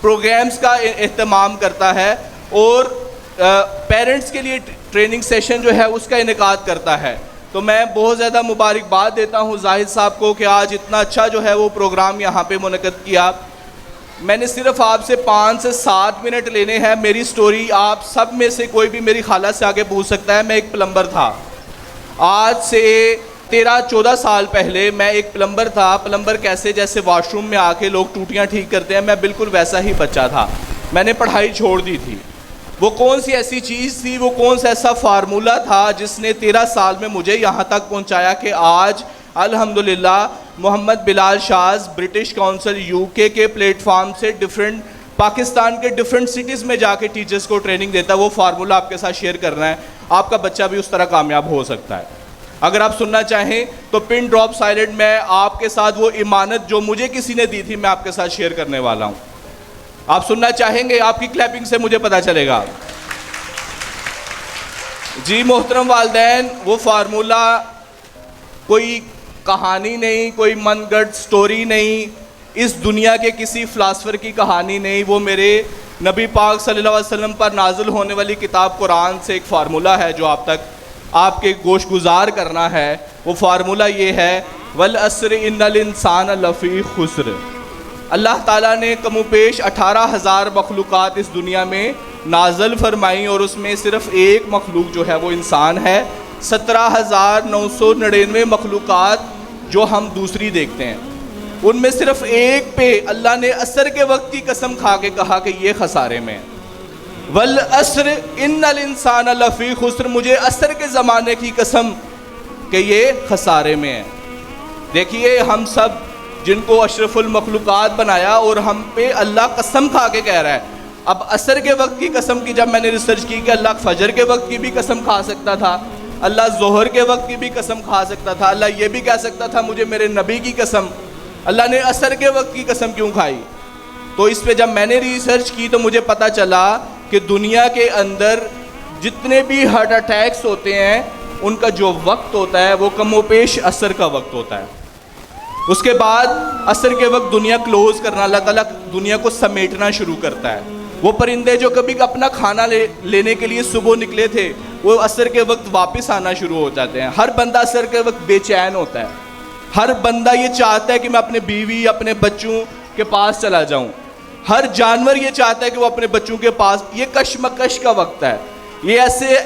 प्रोग्राम्स का अहतमाम करता है और पेरेंट्स के लिए ट्रेनिंग सेशन जो है उसका इनेकाद करता है। तो मैं बहुत ज़्यादा मुबारकबाद देता हूँ जाहिद साहब को कि आज इतना अच्छा जो है वो प्रोग्राम यहाँ पे मुनक़द किया। मैंने सिर्फ आपसे 5 से 7 मिनट लेने हैं। मेरी स्टोरी आप सब में से कोई भी मेरी खाला से आगे पूछ सकता है। मैं एक प्लम्बर था, आज से 13-14 साल पहले मैं एक प्लम्बर था। प्लम्बर कैसे, जैसे वॉशरूम में आके लोग टूटियाँ ठीक करते हैं, मैं बिल्कुल वैसा ही बच्चा था। मैंने पढ़ाई छोड़ दी थी। वो कौन सी ऐसी चीज़ थी, वो कौन सा ऐसा फार्मूला था जिसने 13 साल में मुझे यहाँ तक पहुँचाया कि आज अल्हम्दुलिल्लाह Mohammad Bilal Shaz British Council UK के प्लेटफार्म से डिफरेंट पाकिस्तान के डिफरेंट सिटीज़ में जाके टीचर्स को ट्रेनिंग देता है। वो फार्मूला आपके साथ शेयर करना है, आपका बच्चा भी उस तरह कामयाब हो सकता है। अगर आप सुनना चाहें तो पिन ड्रॉप साइलेंट में आपके साथ वो इमानत जो मुझे किसी ने दी थी मैं आपके साथ शेयर करने वाला हूँ। आप सुनना चाहेंगे? आपकी क्लैपिंग से मुझे पता चलेगा। जी मोहतरम वालिदैन, वो फार्मूला कोई कहानी नहीं, कोई मनगढ़ स्टोरी नहीं, इस दुनिया के किसी फ़िलासफ़र की कहानी नहीं, वो मेरे नबी पाक सल्लल्लाहु अलैहि वसल्लम पर नाजिल होने वाली किताब कुरान से एक फार्मूला है जो आप तक आपके गोशगुजार करना है। वो फार्मूला ये है, वल अस्र इन्नल इंसान लफ़ी खुस्र। अल्लाह ताला ने कमोपेश 18,000 मखलूक़ात इस दुनिया में नाज़िल फरमाई और उसमें सिर्फ़ एक मखलूक जो है वो इंसान है। 17,999 मखलूक़ात जो हम दूसरी देखते हैं, उनमें सिर्फ एक पे अल्लाह ने असर के वक्त की कसम खा के कहा कि ये खसारे में। वल अस्र इन्नल इंसान लफ़ी खुस्र, मुझे असर के ज़माने की कसम कि ये खसारे में है। देखिए हम सब जिनको अशरफुल मखलूक़ात बनाया और हम पे अल्लाह कसम खा के कह रहा है। अब असर के वक्त की कसम की जब मैंने रिसर्च की कि अल्लाह फजर के वक्त की भी कसम खा सकता था, अल्लाह ज़ोहर के वक्त की भी कसम खा सकता था, अल्लाह ये भी कह सकता था मुझे मेरे नबी की कसम, अल्लाह ने असर के वक्त की कसम क्यों खाई? तो इस पे जब मैंने रिसर्च की तो मुझे पता चला कि दुनिया के अंदर जितने भी हार्ट अटैक्स होते हैं उनका जो वक्त होता है वो कमोपेश असर का वक्त होता है। उसके बाद असर के वक्त दुनिया क्लोज़ करना, अल्लाह ताला दुनिया को समेटना शुरू करता है। वो परिंदे जो कभी अपना खाना लेने के लिए सुबह निकले थे वो असर के वक्त वापस आना शुरू हो जाते हैं। हर बंदा असर के वक्त बेचैन होता है, हर बंदा ये चाहता है कि मैं अपने बीवी अपने बच्चों के पास चला जाऊं, हर जानवर ये चाहता है कि वो अपने बच्चों के पास। ये कशमकश का वक्त है, ये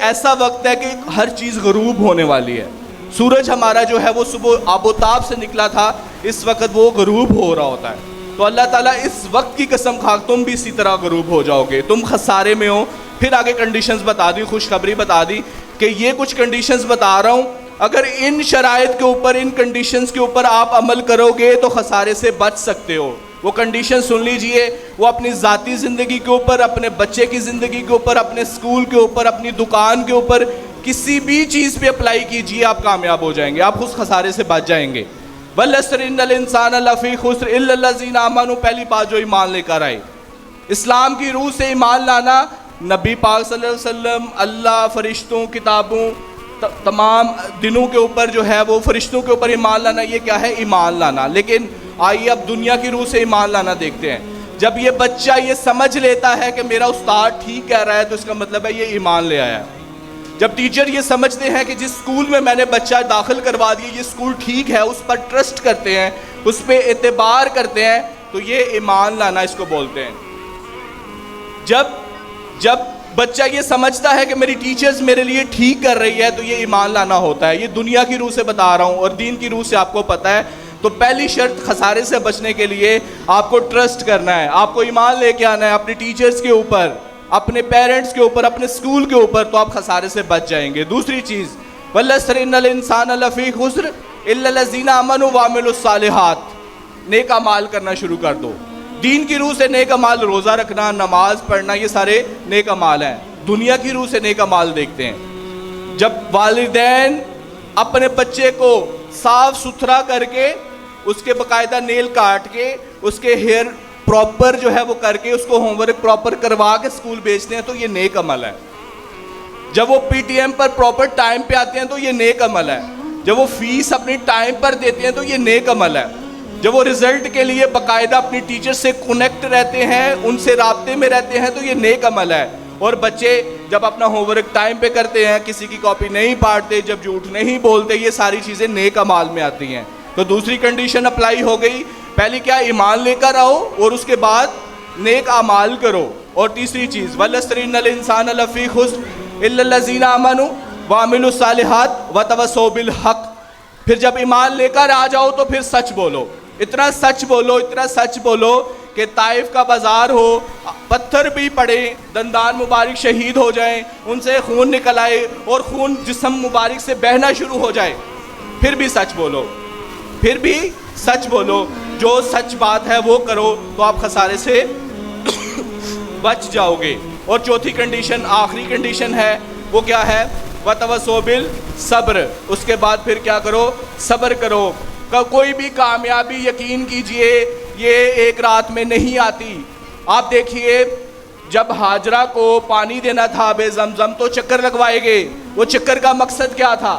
ऐसा वक्त है कि हर चीज़ गरूब होने वाली है। सूरज हमारा जो है वो सुबह आबोताब से निकला था, इस वक्त वो गरूब हो रहा होता है। तो अल्लाह ताला इस वक्त की कसम खा तुम भी इसी तरह गरूब हो जाओगे, तुम खसारे में हो। फिर आगे कंडीशंस बता दी, खुशखबरी बता दी कि ये कुछ कंडीशंस बता रहा हूँ, अगर इन शराइत के ऊपर, इन कंडीशंस के ऊपर आप अमल करोगे तो खसारे से बच सकते हो। वो कंडीशन सुन लीजिए, वो अपनी ज़ाती ज़िंदगी के ऊपर, अपने बच्चे की ज़िंदगी के ऊपर, अपने स्कूल के ऊपर, अपनी दुकान के ऊपर, किसी भी चीज़ पे अप्लाई कीजिए, आप कामयाब हो जाएंगे, आप उस खसारे से बच जाएंगे। वल अस्र इन्नल इंसान लफ़ी खुस्र इल्लल्लज़ीना आमनू, पहली बात जो ईमान लेकर आए, इस्लाम की रूह से ईमान लाना, नबी पाक सल्लल्लाहु अलैहि वसल्लम, अल्लाह, फरिश्तों, किताबों, तमाम दिनों के ऊपर जो है वो फरिश्तों के ऊपर ईमान लाना, ये क्या है? ईमान लाना। लेकिन आइए अब दुनिया की रूह से ईमान लाना देखते हैं। जब ये बच्चा ये समझ लेता है कि मेरा उस्ताद ठीक कह रहा है तो इसका मतलब है ये ईमान ले आया। जब टीचर ये समझते हैं कि जिस स्कूल में मैंने बच्चा दाखिल करवा दिया ये स्कूल ठीक है, उस पर ट्रस्ट करते हैं, उस पर एतबार करते हैं, तो ये ईमान लाना इसको बोलते हैं। जब बच्चा ये समझता है कि मेरी टीचर्स मेरे लिए ठीक कर रही है, तो ये ईमान लाना होता है। ये दुनिया की रूह से बता रहा हूँ और दीन की रूह से आपको पता है। तो पहली शर्त खसारे से बचने के लिए आपको ट्रस्ट करना है, आपको ईमान लेके आना है अपने टीचर्स के ऊपर, अपने पेरेंट्स के ऊपर, अपने स्कूल के ऊपर, तो आप खसारे से बच जाएंगे। दूसरी चीज़, वल्लस्र इन्नल इंसान लफ़ी खुस्र इल्ला लज़ीना आमनु व अमिलुस सालिहात, नेक अमाल करना शुरू कर दो। दीन की रूह से नेक अमाल, रोज़ा रखना, नमाज पढ़ना, ये सारे नेक अमाल हैं। दुनिया की रूह से नेक अमाल देखते हैं। जब वालिदैन अपने बच्चे को साफ सुथरा करके, उसके बाकायदा नेल काट के, उसके हेयर प्रॉपर जो है वो करके, उसको होमवर्क प्रॉपर करवा के स्कूल भेजते हैं, तो ये नेक अमल है। जब वो पीटीएम पर प्रॉपर टाइम पे आते हैं तो ये नेक अमल है। जब वो फीस अपनी टाइम पर देते हैं तो ये नेक अमल है। जब वो रिजल्ट के लिए बाकायदा अपनी टीचर से कनेक्ट रहते हैं, उनसे राब्ते में रहते हैं, तो ये नेक अमल है। और बच्चे जब अपना होमवर्क टाइम पे करते हैं, किसी की कॉपी नहीं पाटते, जब झूठ नहीं बोलते, ये सारी चीज़ें नेक अमाल में आती हैं। तो दूसरी कंडीशन अप्लाई हो गई। पहली क्या, ईमान लेकर आओ, और उसके बाद नेक अमाल करो। और तीसरी चीज़, वल्लस्र इन्नल इंसान लफ़ी खुस्र इल्ला लज़ीना आमनु व अमिलुस सालिहात व तवस्सौ बिल हक़। फिर जब ईमान लेकर आ जाओ तो फिर सच बोलो, इतना सच बोलो, इतना सच बोलो कि ताइफ का बाजार हो, पत्थर भी पड़े, दंदान मुबारक शहीद हो जाएं, उनसे खून निकल आए और खून जिस्म मुबारक से बहना शुरू हो जाए, फिर भी सच बोलो, फिर भी सच बोलो। जो सच बात है वो करो, तो आप खसारे से बच जाओगे। और चौथी कंडीशन, आखिरी कंडीशन है, वो क्या है, वतवस्सौ बिल सब्र। उसके बाद फिर क्या करो, सब्र करो। कोई भी कामयाबी यकीन कीजिए ये एक रात में नहीं आती। आप देखिए, जब हाजरा को पानी देना था बे ज़मज़म, तो चक्कर लगवाएंगे। वो चक्कर का मकसद क्या था,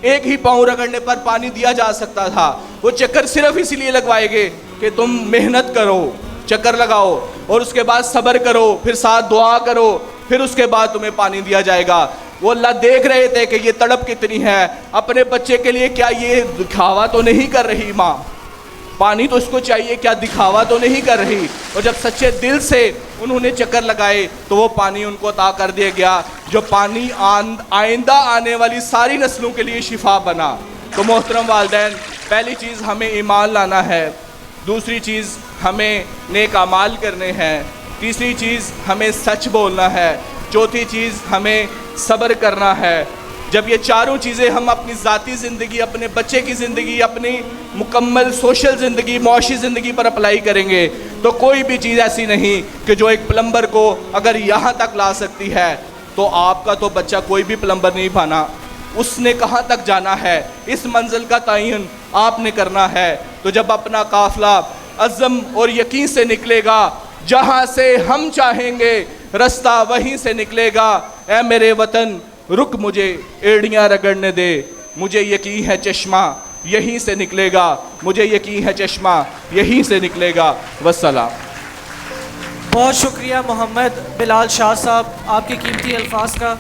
एक ही पाँव रगड़ने पर पानी दिया जा सकता था। वो चक्कर सिर्फ इसलिए लगवाएंगे कि तुम मेहनत करो, चक्कर लगाओ, और उसके बाद सब्र करो, फिर साथ दुआ करो, फिर उसके बाद तुम्हें पानी दिया जाएगा। वो अल्लाह देख रहे थे कि ये तड़प कितनी है अपने बच्चे के लिए, क्या ये दिखावा तो नहीं कर रही माँ, पानी तो इसको चाहिए, क्या दिखावा तो नहीं कर रही। और जब सच्चे दिल से उन्होंने चक्कर लगाए तो वो पानी उनको अता कर दिया गया, जो पानी आइंदा आने वाली सारी नस्लों के लिए शिफा बना। तो मोहतरम वालिदैन, पहली चीज़ हमें ईमान लाना है, दूसरी चीज़ हमें नेक अमाल करने हैं, तीसरी चीज़ हमें सच बोलना है, चौथी चीज़ हमें सब्र करना है। जब ये चारों चीज़ें हम अपनी ज़ाती ज़िंदगी, अपने बच्चे की ज़िंदगी, अपनी मुकम्मल सोशल ज़िंदगी, मुआशी ज़िंदगी पर अप्लाई करेंगे, तो कोई भी चीज़ ऐसी नहीं कि जो एक प्लम्बर को अगर यहाँ तक ला सकती है, तो आपका तो बच्चा कोई भी प्लम्बर नहीं बना। उसने कहाँ तक जाना है, इस मंजिल का तयन आपने करना है। तो जब अपना काफ़िला अज़्म और यकीन से निकलेगा, जहाँ से हम चाहेंगे रास्ता वहीं से निकलेगा। ऐ मेरे वतन रुक, मुझे एड़ियाँ रगड़ने दे, मुझे यकीन है चश्मा यहीं से निकलेगा, मुझे यकीन है चश्मा यहीं से निकलेगा। वस्सलाम। बहुत शुक्रिया मोहम्मद बिलाल शाह साहब, आपके कीमती अल्फाज का।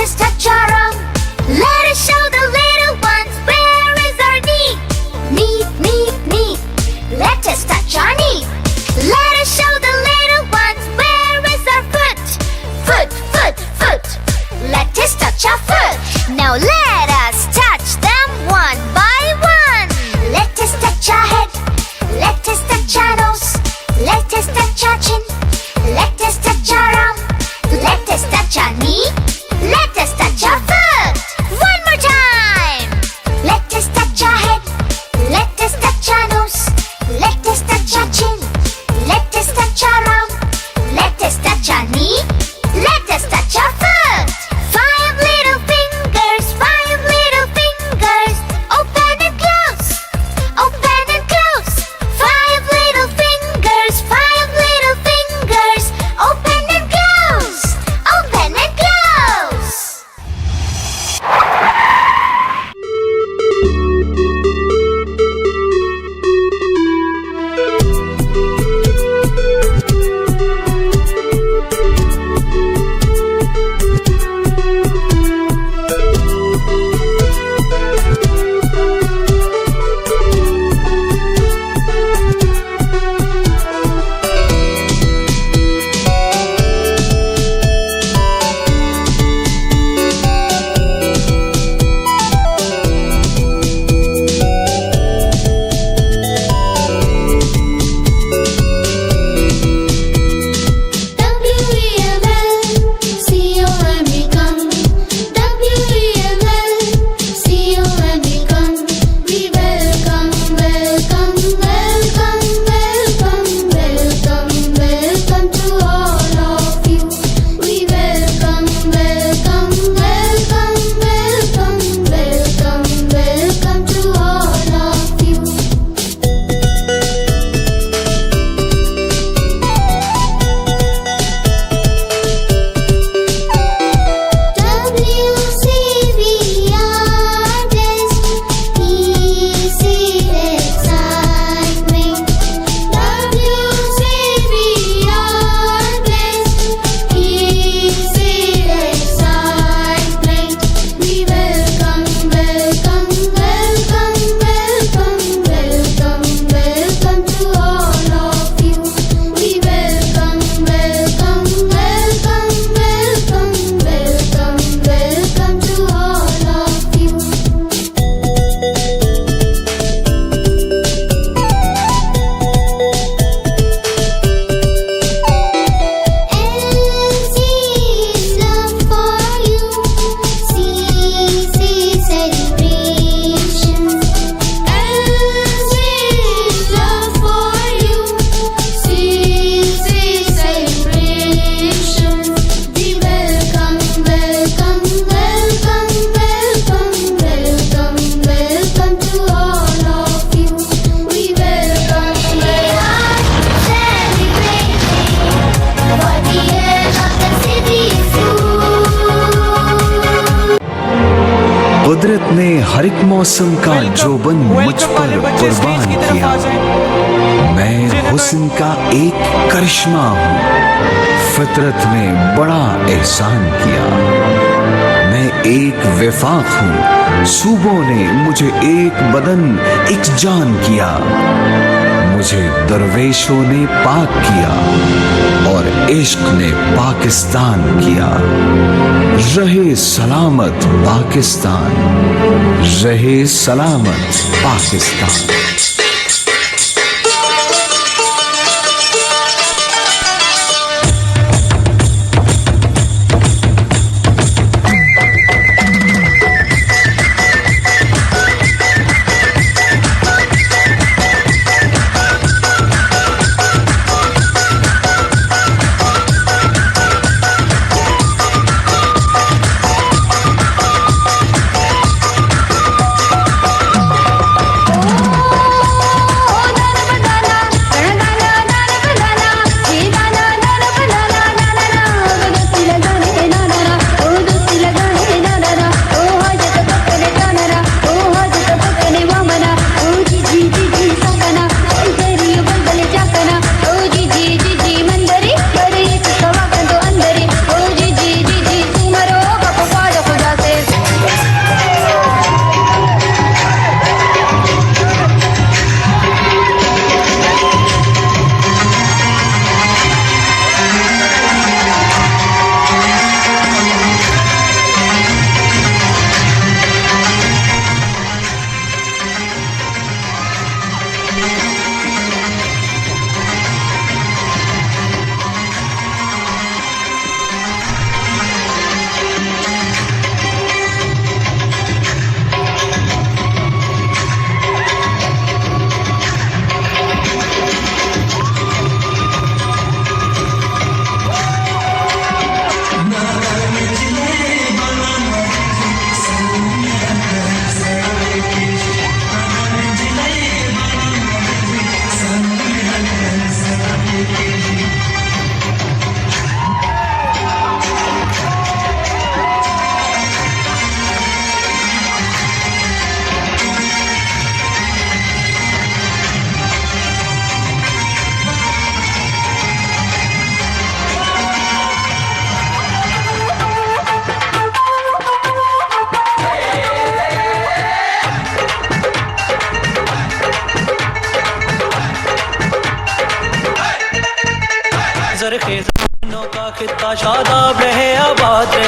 us touch our own. Let us show the little ones where is our knee. Knee, knee, knee. Let us touch our knee. Let us show the little ones where is our foot. Foot, foot, foot. Let us touch our foot. Now let us touch them one by one. Let us touch our head. Let us touch our nose. Let us touch our chin. Let us touch our arm. Let us touch our knee. Let us touch our foot. One more time. Let us touch our head. Let us touch our nose. Let us touch our chin. Let us touch our arm. Let us touch our knee. Let us touch our foot. Five little fingers. Five little fingers. Open and close. Open and close. Five little fingers. Five little fingers. Open and close. Open and close. कुदरत ने हर एक मौसम का जोबन मुझ पर कुर्बान किया। मैं हुस्न का एक करिश्मा हूँ, फितरत ने बड़ा एहसान किया। मैं एक विफाक हूँ, सूबों ने मुझे एक बदन एक जान किया। मुझे दरवेशों ने पाक किया और इश्क ने पाकिस्तान किया। रहे सलामत पाकिस्तान, रहे सलामत पाकिस्तान।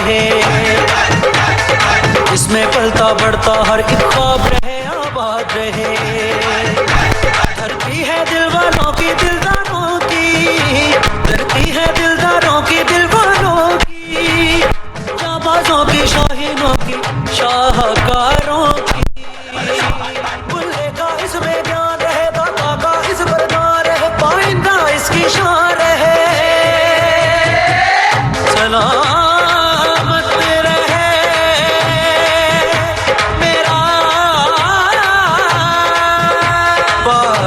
रहे, इसमें पलता बढ़ता हर एक ख्वाब रहे, आबाद रहे। धरती है दिल वालों की, दिलदारों की, धरती है दिलदारों की, दिल वालों की, जाबाजों की, शाहीनों की, शाहकारों की। बुल्ले का इसमें ध्यान रहे, दाता का इस पर ध्यान रहे, पाइंदा इसकी शान रहे। सलामत रहे मेरा पाकिस्तान।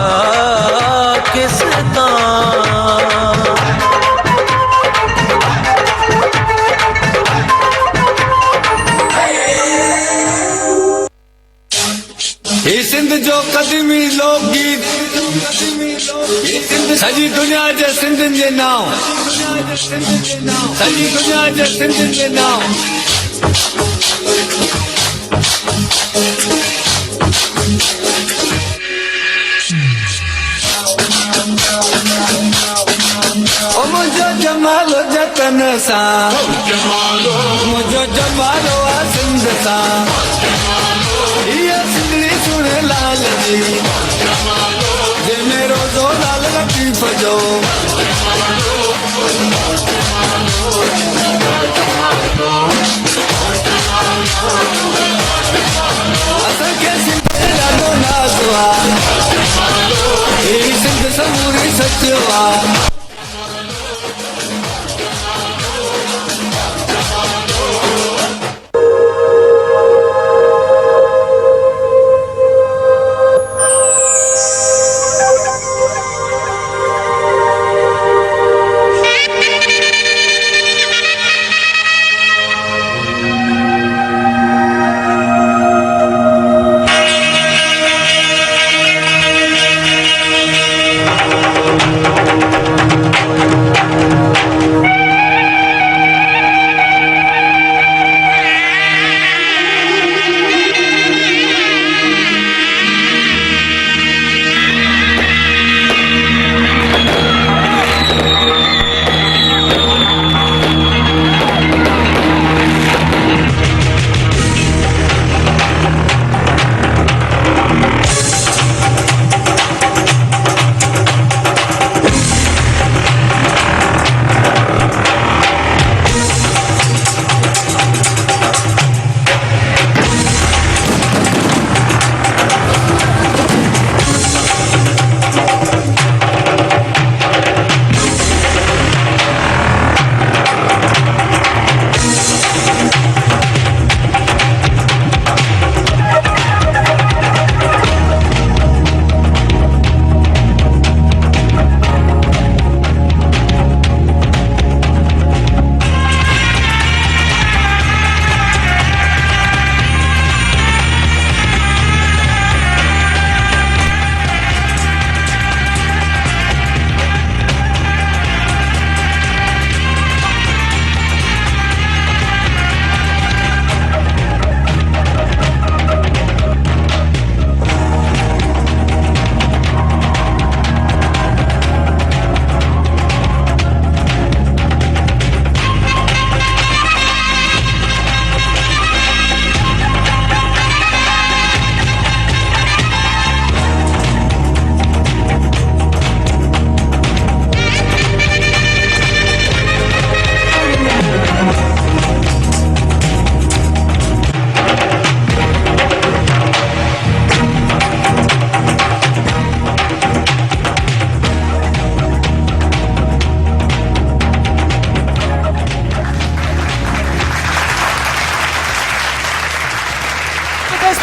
ये सिंध जो कदीमी लोकगीत, सॼी दुनिया जे सिंधियुनि जे नाम, सॼी दुनिया जे सिंधियुनि जे नाम। ओ मुंहिंजो जमालो जतन सां, मुंहिंजो जमालो आहे सिंध सां। ये सिंधड़ी सुने लाल जी, जे मेरो जो लाल लतीफ जो। असांखे सिंध ॾाढो नाज़ आहे, ही सिंध समूरी सचो आहे।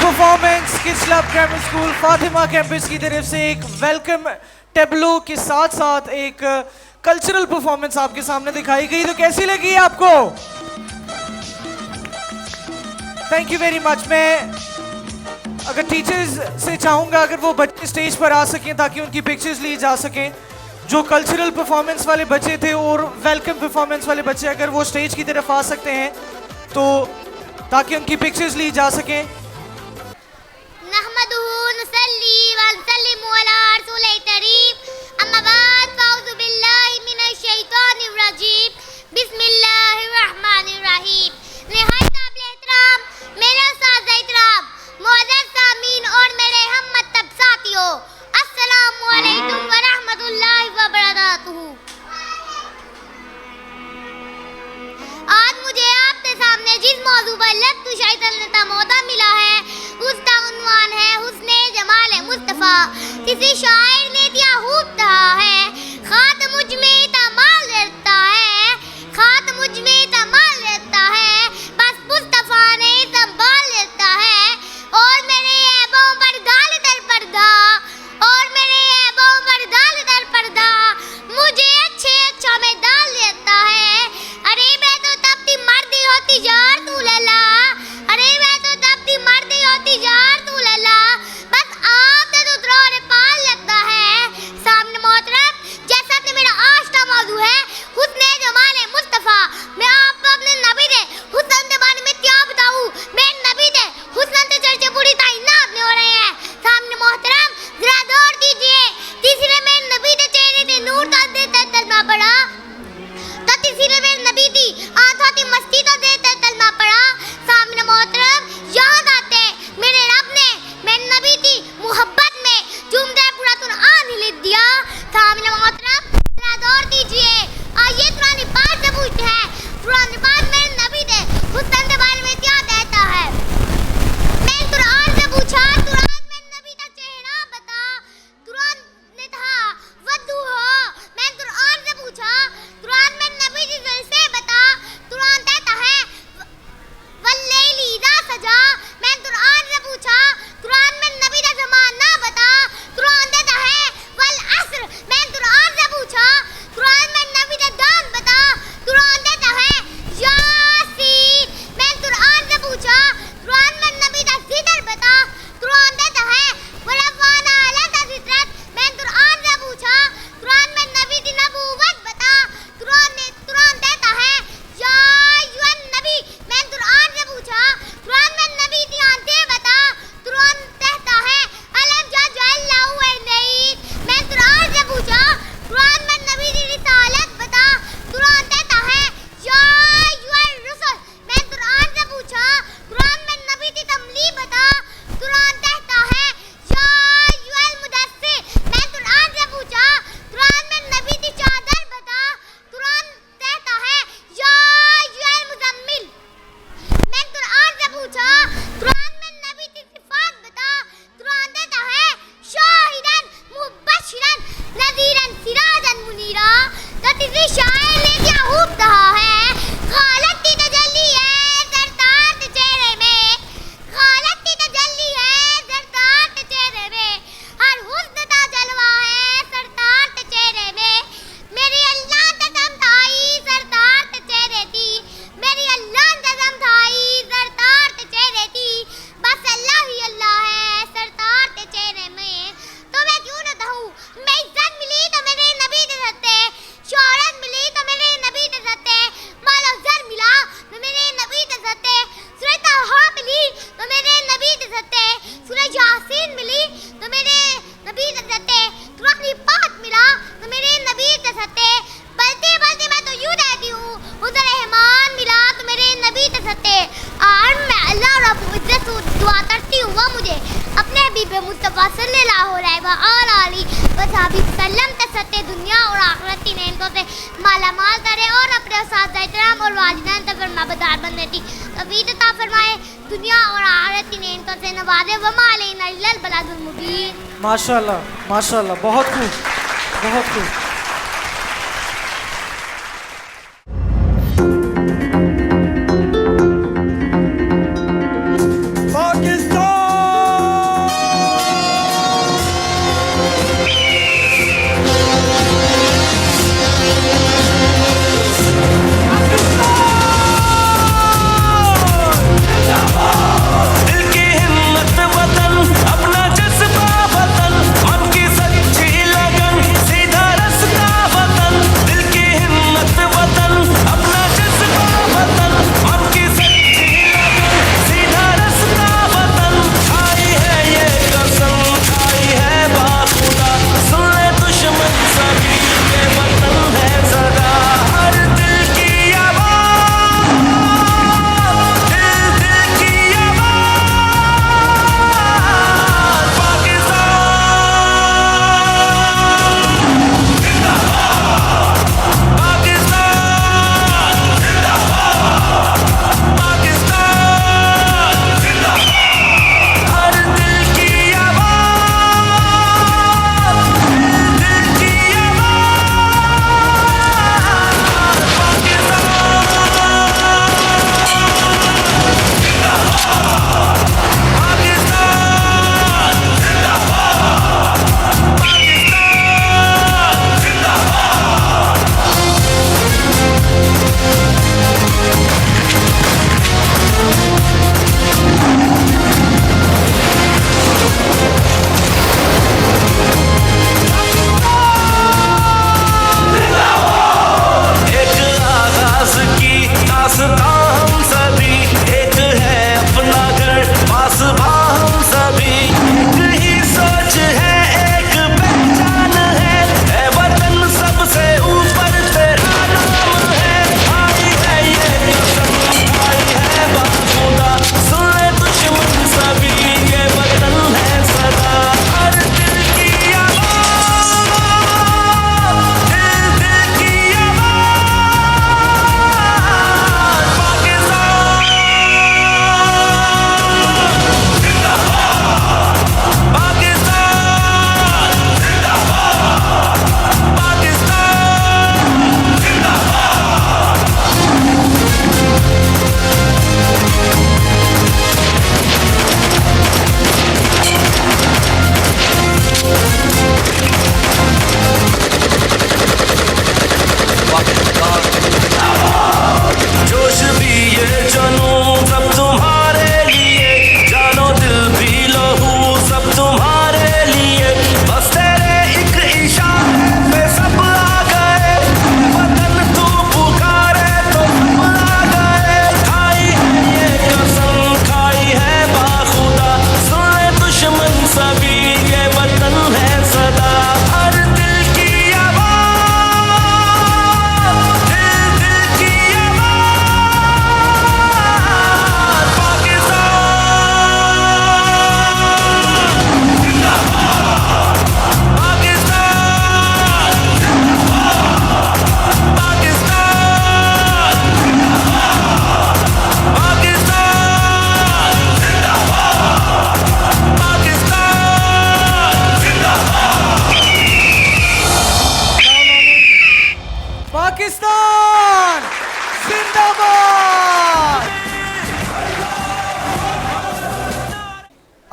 Performance kids club grammar school Fatima campus की तरफ से एक वेलकम टेबलो के साथ साथ एक कल्चरल परफॉर्मेंस आपके सामने दिखाई गई, तो कैसी लगी आपको? Thank you very much. मैं अगर टीचर्स से चाहूँगा अगर वो बच्चे स्टेज पर आ सकें ताकि उनकी पिक्चर्स ली जा सकें, जो कल्चरल परफॉर्मेंस वाले बच्चे थे और वेलकम परफॉर्मेंस वाले बच्चे अगर वो स्टेज की तरफ आ सकते हैं तो ताकि उनकी पिक्चर्स ली जा सकें। नहमदुहु नुसल्ली व नुसल्लिमु अला रसूलिल करीम, अम्मा बाद फ़अऊज़ु बिल्लाहि मिनश शैतानिर रजीम, बिस्मिल्लाहिर रहमानिर रहीम। सल्लता मौदा मिला है, उसका उन्वान है हुस्ने जमाल मुस्तफ़ा। किसी शायर ने दिया खूब कहा है, खात मुझ में तमाल रहता है, खात मुझ में तमाल रहता है, बस मुस्तफ़ा ने संभाल रहता है। और मेरे ऐबों पर गाल दर पर्दा, और मेरे ऐबों पर गाल दर पर्दा, मुझे अच्छे अच्छा में डाल देता है। अरे मैं तो तब थी मर्दी होती जार तू लला, अरे मैं तो तब थी मर्दी होती जार तू लला, बस आप तो दूसरों पाल लगता है। सामने मोहतरम, जैसा कि मेरा आज का मौजू है हुस्ने जमाल मुस्तफ़ा, मैं आपको अपने नबी दे हुस्न के बारे में क्या बताऊं। मेरे नबी दे हुस्न के चर्चे पूरी ताइनात में हो रहे हैं। सामने मोहतरम, जरा दौड़ दीजिए। तीसरे मेरे नबी के चेहरे से नूर का देता तलमा पड़ा, तो तीसरे मेरे नबी थी आंखों की मस्ती तो देता तलमा पड़ा। सामने मोहतरम, याद आते मेरे रब ने मेरे नबी थी मोहब्बत में झूमते पूरा कुरान ही लिख दिया। सामने मोहतरम, जरा दौड़ दीजिए। आइए कुरान पाक से पूछते हैं, कुरान पाक मेरे नबी थे हुस्न के बारे में क्या कहता है। मैं कुरान से पूछा, कुरान मेरे नबी का चेहरा बता, कुरान ने कहा वद्दू हो। मैं कुरान से पूछा, कुरान मेरे नबी की दिल से बता, कुरान कहता है वल्लैली इज़ा सजा। मैं कुरान से पूछा, कुरान मेरे नबी का ज़माना बता, कुरान कहता है वल अस्र। मैं कुरान से पूछा, कुरान मेरे नबी का दान बता, कुरान कहता है यासीन। मैं कुरान से पूछा, कुरान मेरे नबी का जिक्र बता, कुरान कहता है वरफ़अना लका ज़िक्रक। मैं कुरान से पूछा, कुरान मेरे नबी की नबूवत बता, कुरान कहता है या अय्युहन नबी। मैं कुरान से पूछा, कुरान मेरे नबी की आंखें बता, कुरान कहता है अलम जअलहु ऐनैन। मैं कुरान से पूछा, कुरान मेरे नबी की रिसालत बता, कुरान कहता है या अय्युहर रुसूल। मैं कुरान से पूछा, कुरान मेरे नबी की तमली बता, कुरान कहता है या अय्युहल मुदस्सिर। मैं कुरान से पूछा, कुरान मेरे नबी की चादर बता, कुरान कहता है या अय्युहल मुज़म्मिल। मैं कुरान से पूछा, कुरान मेरे नबी की सिफात बता, कुरान कहता है शाहिदन मुबश्शिरन नज़ीरन सिराजन मुनीरा। तो किसी शायर ने क्या खूब कहा है, खालत की तजल्ली है सरदार के चेहरे में, खालत की तजल्ली है सरदार के चेहरे में, हर हुस्न का जलवा है सरदार के चेहरे में। मेरी अल्लाह कसम खाई सरदार के चेहरे थी, मेरी अल्लाह कसम खाई सरदार के चेहरे थी, बस अल्लाह ही अल्लाह है सरदार के चेहरे में। तो मैं क्यों न कहूँ, मैं इज्जत मिली तो मेरे नबी के सत्ते, शोहरत मिली तो मेरे नबी के सत्ते, माल अफजल मिला तो मेरे नबी के सत्ते, सूरह तहा मिली तो मेरे नबी के सत्ते, सूरह यासीन मिली तो मेरे नबी के सत्ते, कुरान पाक मिला तो मेरे नबी के सत्ते। बलते बलते मैं तो यूं रहती हूँ, उधर रहमान मिला तो मेरे नबी के सत्ते। और मैं अल्लाह रब्बुल इज्जत से दुआ करती हूँ वो मुझे अपने हबीब मुस्तफ़ा सल्लल्लाहु अलैहि वसल्लम के सत्ते दुनिया और आखिरत की नेमतों से माला माल करे और अपने उस्ताद इकराम और वालिदैन तक फरमाबरदार बनने की तौफीक अता फरमाए, दुनिया और आखिरत की नेमतों से नवाजे। वमा अलैना इल्लल बलागुल मुबीन। माशाल्लाह, माशाल्लाह, बहुत खूब, बहुत खूब। दिल की हिम्मत वतन, अपना जज्बा वतन, मन की सच्ची लगन, सीधा रस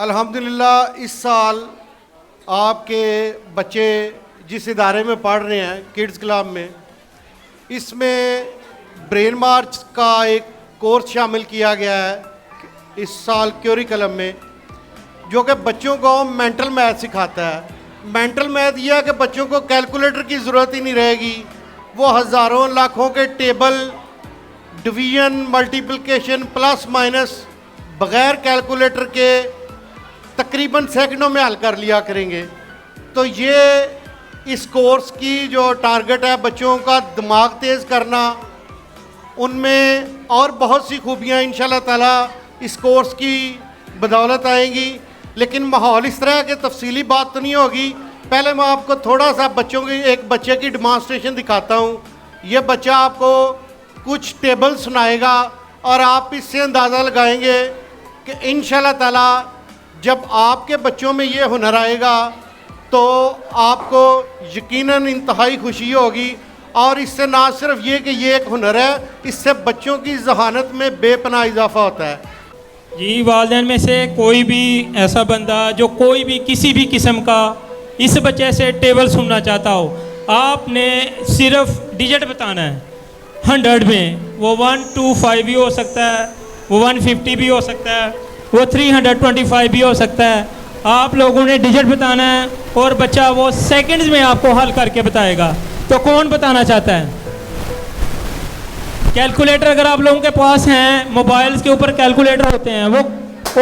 अल्हम्दुलिल्लाह इस साल आपके बच्चे जिस इदारे में पढ़ रहे हैं किड्स क्लब में, इसमें ब्रेन मार्च का एक कोर्स शामिल किया गया है इस साल क्यूरिकलम में, जो कि बच्चों को मेंटल मैथ सिखाता है। मेंटल मैथ यह है कि बच्चों को कैलकुलेटर की ज़रूरत ही नहीं रहेगी, वो हज़ारों लाखों के table, division, multiplication, plus minus बग़ैर कैलकुलेटर के तकरीबन सेकंडों में हल कर लिया करेंगे। तो ये इस कोर्स की जो टारगेट है बच्चों का दिमाग तेज़ करना, उनमें और बहुत सी खूबियाँ इंशाल्लाह ताला इस कोर्स की बदौलत आएंगी। लेकिन माहौल इस तरह के तफसीली बात तो नहीं होगी। पहले मैं आपको थोड़ा सा बच्चों की एक बच्चे की डिमॉन्स्ट्रेशन दिखाता हूँ। ये बच्चा आपको कुछ टेबल सुनाएगा और आप इससे अंदाज़ा लगाएंगे कि इंशाल्लाह ताला जब आपके बच्चों में ये हुनर आएगा तो आपको यकीनन इंतहाई खुशी होगी। और इससे ना सिर्फ ये कि ये एक हुनर है, इससे बच्चों की जहानत में बेपनाह इजाफा होता है। जी, वालिदैन में से कोई भी ऐसा बंदा जो कोई भी किसी भी किस्म का इस बच्चे से टेबल सुनना चाहता हो, आपने सिर्फ डिजिट बताना है 100 में। वो 125 भी हो सकता है, वो 150 भी हो सकता है, वो 325 भी हो सकता है। आप लोगों ने डिजिट बताना है और बच्चा वो सेकंड्स में आपको हल करके बताएगा। तो कौन बताना चाहता है? कैलकुलेटर अगर आप लोगों के पास हैं, मोबाइल्स के ऊपर कैलकुलेटर होते हैं, वो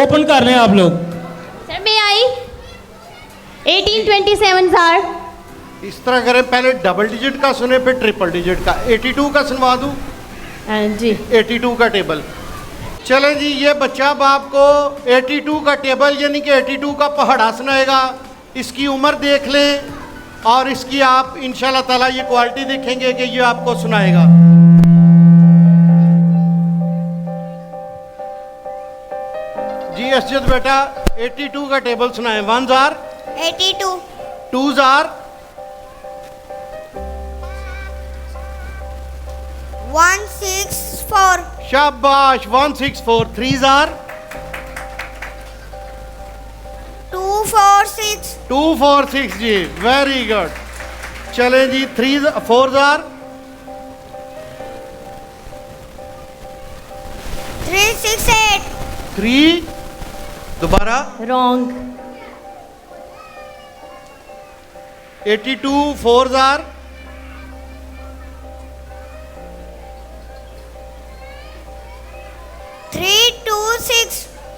ओपन कर रहे हैं आप लोग। सर मैं आई 1827 आर। इस तरह करें, पहले डबल डिजिट का सुने फिर ट्रिपल डिजिट का। 82 का सुनवा दूँ? जी 82 का टेबल। चलें जी, ये बच्चा अब आपको 82 का टेबल यानी कि 82 का पहाड़ा सुनाएगा। इसकी उम्र देख लें और इसकी आप इंशाल्लाह ताला ये क्वालिटी देखेंगे कि ये आपको सुनाएगा। जी असजद बेटा 82 का टेबल सुनाएं। 1 आर 82, 2 आर 164, शाबाश 164। 3 आर 246, 246 जी, वेरी गुड। चलें जी 4 आर 368, 3, दोबारा रॉन्ग 82। 4 आर 326,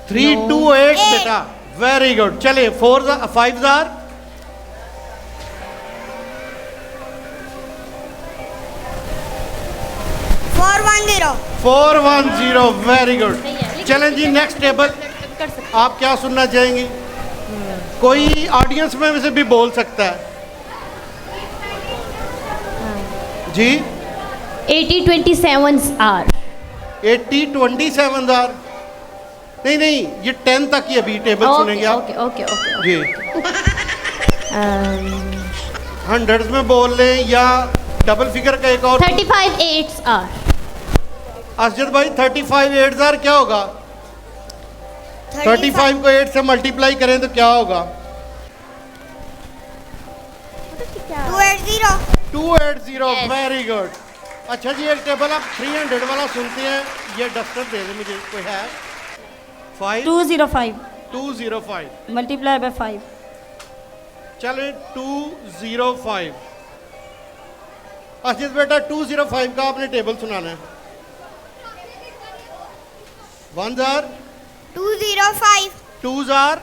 328 बेटा, वेरी गुड। चलिए 5 आर 410, 410, वेरी गुड। चलें जी नेक्स्ट टेबल। आप क्या सुनना चाहेंगी? कोई ऑडियंस में से भी बोल सकता है जी। 8027 आर 8027 आर नहीं नहीं, ये 10 तक ही अभी टेबल सुनेंगे आप। ओके ओके ओके जी। हंड्रेड्स में बोल लें या डबल फिगर का एक और। 35 8 आर। असजद भाई 35 8 आर क्या होगा? 35 को 8 से मल्टीप्लाई करें तो क्या होगा? 280, 280, Yes. Very good. अच्छा जी, एक टेबल आप 300 वाला सुनते हैं। ये डस्टर दे दे मुझे, कोई है? 5 205 205 मल्टीप्लाई बाय 5। चले 205। अजीत बेटा 205 का आपने टेबल सुनाना है। 1 are 205, 2 are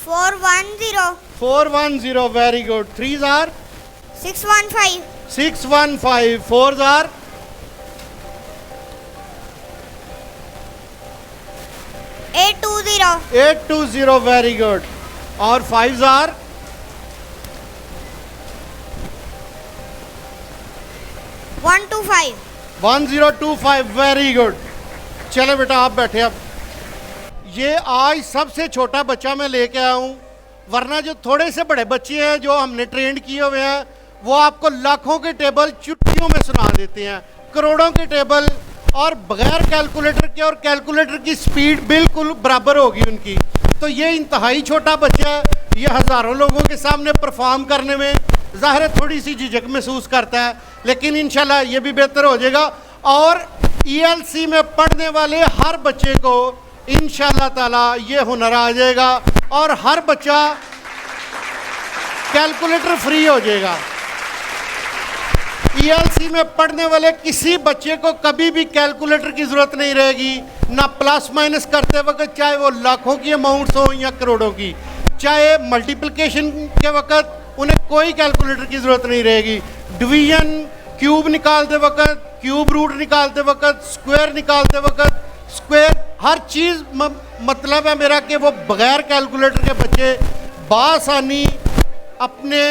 410, 410, very good. 3 are 615, 615, 4 are 820, 820, very good. और 5 आर 125, 1025, वेरी गुड। चले बेटा आप बैठे। अब ये आज सबसे छोटा बच्चा मैं लेके आया हूँ, वरना जो थोड़े से बड़े बच्चे हैं जो हमने ट्रेंड किए हुए हैं वो आपको लाखों के टेबल चुटकियों में सुना देते हैं, करोड़ों के टेबल और बगैर कैलकुलेटर के और कैलकुलेटर की स्पीड बिल्कुल बराबर होगी उनकी। तो ये इंतहाई छोटा बच्चा है, ये हज़ारों लोगों के सामने परफॉर्म करने में ज़ाहिर है थोड़ी सी झिझक महसूस करता है, लेकिन इंशाल्लाह ये भी बेहतर हो जाएगा। और ELC में पढ़ने वाले हर बच्चे को इंशाल्लाह ताला ये हुनर आ जाएगा और हर बच्चा कैलकुलेटर फ्री हो जाएगा। ELC में पढ़ने वाले किसी बच्चे को कभी भी कैलकुलेटर की ज़रूरत नहीं रहेगी, ना प्लस माइनस करते वक्त, चाहे वो लाखों की अमाउंट्स हो या करोड़ों की, चाहे मल्टीप्लिकेशन के वक्त उन्हें कोई कैलकुलेटर की ज़रूरत नहीं रहेगी। डिवीजन, क्यूब निकालते वक्त, क्यूब रूट निकालते वक्त, स्क्वायर निकालते वक्त, स्क्वायर, हर चीज़ मतलब है मेरा कि वो बग़ैर कैलकुलेटर के बच्चे बासानी अपने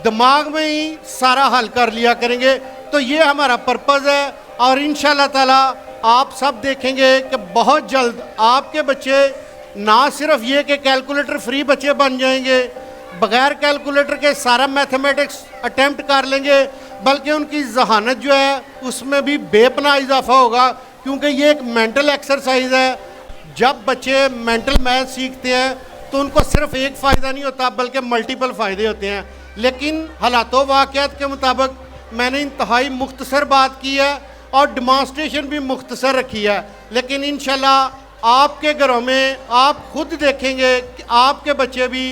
दिमाग में ही सारा हल कर लिया करेंगे। तो ये हमारा पर्पज़ है और इंशाल्लाह ताला आप सब देखेंगे कि बहुत जल्द आपके बच्चे ना सिर्फ ये कि कैलकुलेटर फ्री बच्चे बन जाएंगे, बग़ैर कैलकुलेटर के सारा मैथमेटिक्स अटेम्प्ट कर लेंगे, बल्कि उनकी जहानत जो है उसमें भी बेपनाह इजाफा होगा, क्योंकि ये एक मेंटल एक्सरसाइज है। जब बच्चे मेंटल मैथ सीखते हैं तो उनको सिर्फ एक फ़ायदा नहीं होता बल्कि मल्टीपल फ़ायदे होते हैं। लेकिन हालातों वाक़यात के मुताबिक मैंने इंतहाई मुख्तसर बात की है और डिमॉन्स्ट्रेशन भी मुख्तसर रखी है, लेकिन इंशाल्लाह आपके घरों में आप खुद देखेंगे कि आपके बच्चे भी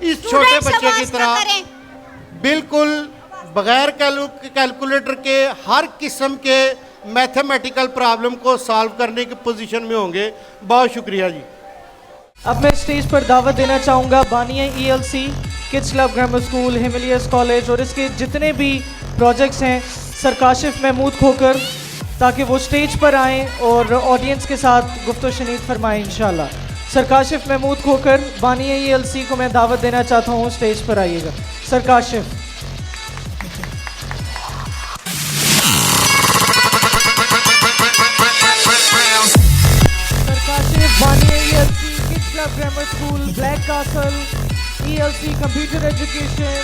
इस छोटे बच्चे की तरह बिल्कुल बग़ैर कैलकुलेटर के हर किस्म के मैथमेटिकल प्रॉब्लम को सॉल्व करने की पोजीशन में होंगे। बहुत शुक्रिया जी। अब मैं स्टेज पर दावत देना चाहूँगा बानिया ELC, kids club grammar school, Himalayas college और इसके जितने भी प्रोजेक्ट्स हैं, सर काशिफ महमूद खोकर, ताकि वो स्टेज पर आएँ और ऑडियंस के साथ गुफ्तो शनीद फरमाएँ इंशाल्लाह। सर काशिफ महमूद खोकर बानिया ELC को मैं दावत देना चाहता हूँ, स्टेज पर आइएगा। सर काशिफ। बानिया ELC, Kids Club Grammar School, Black Castle, ELC Computer Education,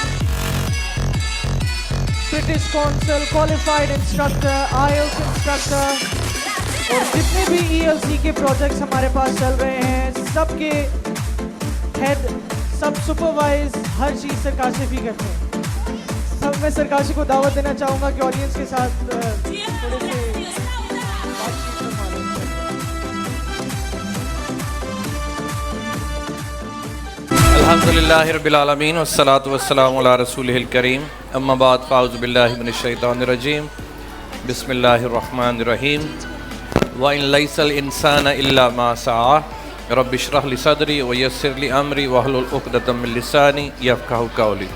British Council, Qualified Instructor, IELTS Instructor और जितने भी ELC के प्रोजेक्ट्स हमारे पास चल रहे हैं सबके हेड, सब सुपरवाइज हर चीज़ सर काशिफ ही करते हैं। सब मैं सर काशिफ को दावत देना चाहूँगा कि ऑडियंस के साथ थोड़े से बातचीत करवा लें। अल्हम्दुलिल्लाहि रब्बिल आलमीन वस्सलातु वस्सलामु अला रसूलिहिल करीम अम्मा बाद फ़ाउज़ु बिल्लाहि मिनश शैतानिर रजीम बिस्मिल्लाहिर रहमानिर रहीम व इन लैसल इंसाना इल्ला मा सआ रब्बि इश्रह लि सदरी व यस्सिर लि अमरी वहलुल उक़दतम मिन लिसानी यफ़क़हू क़ौली।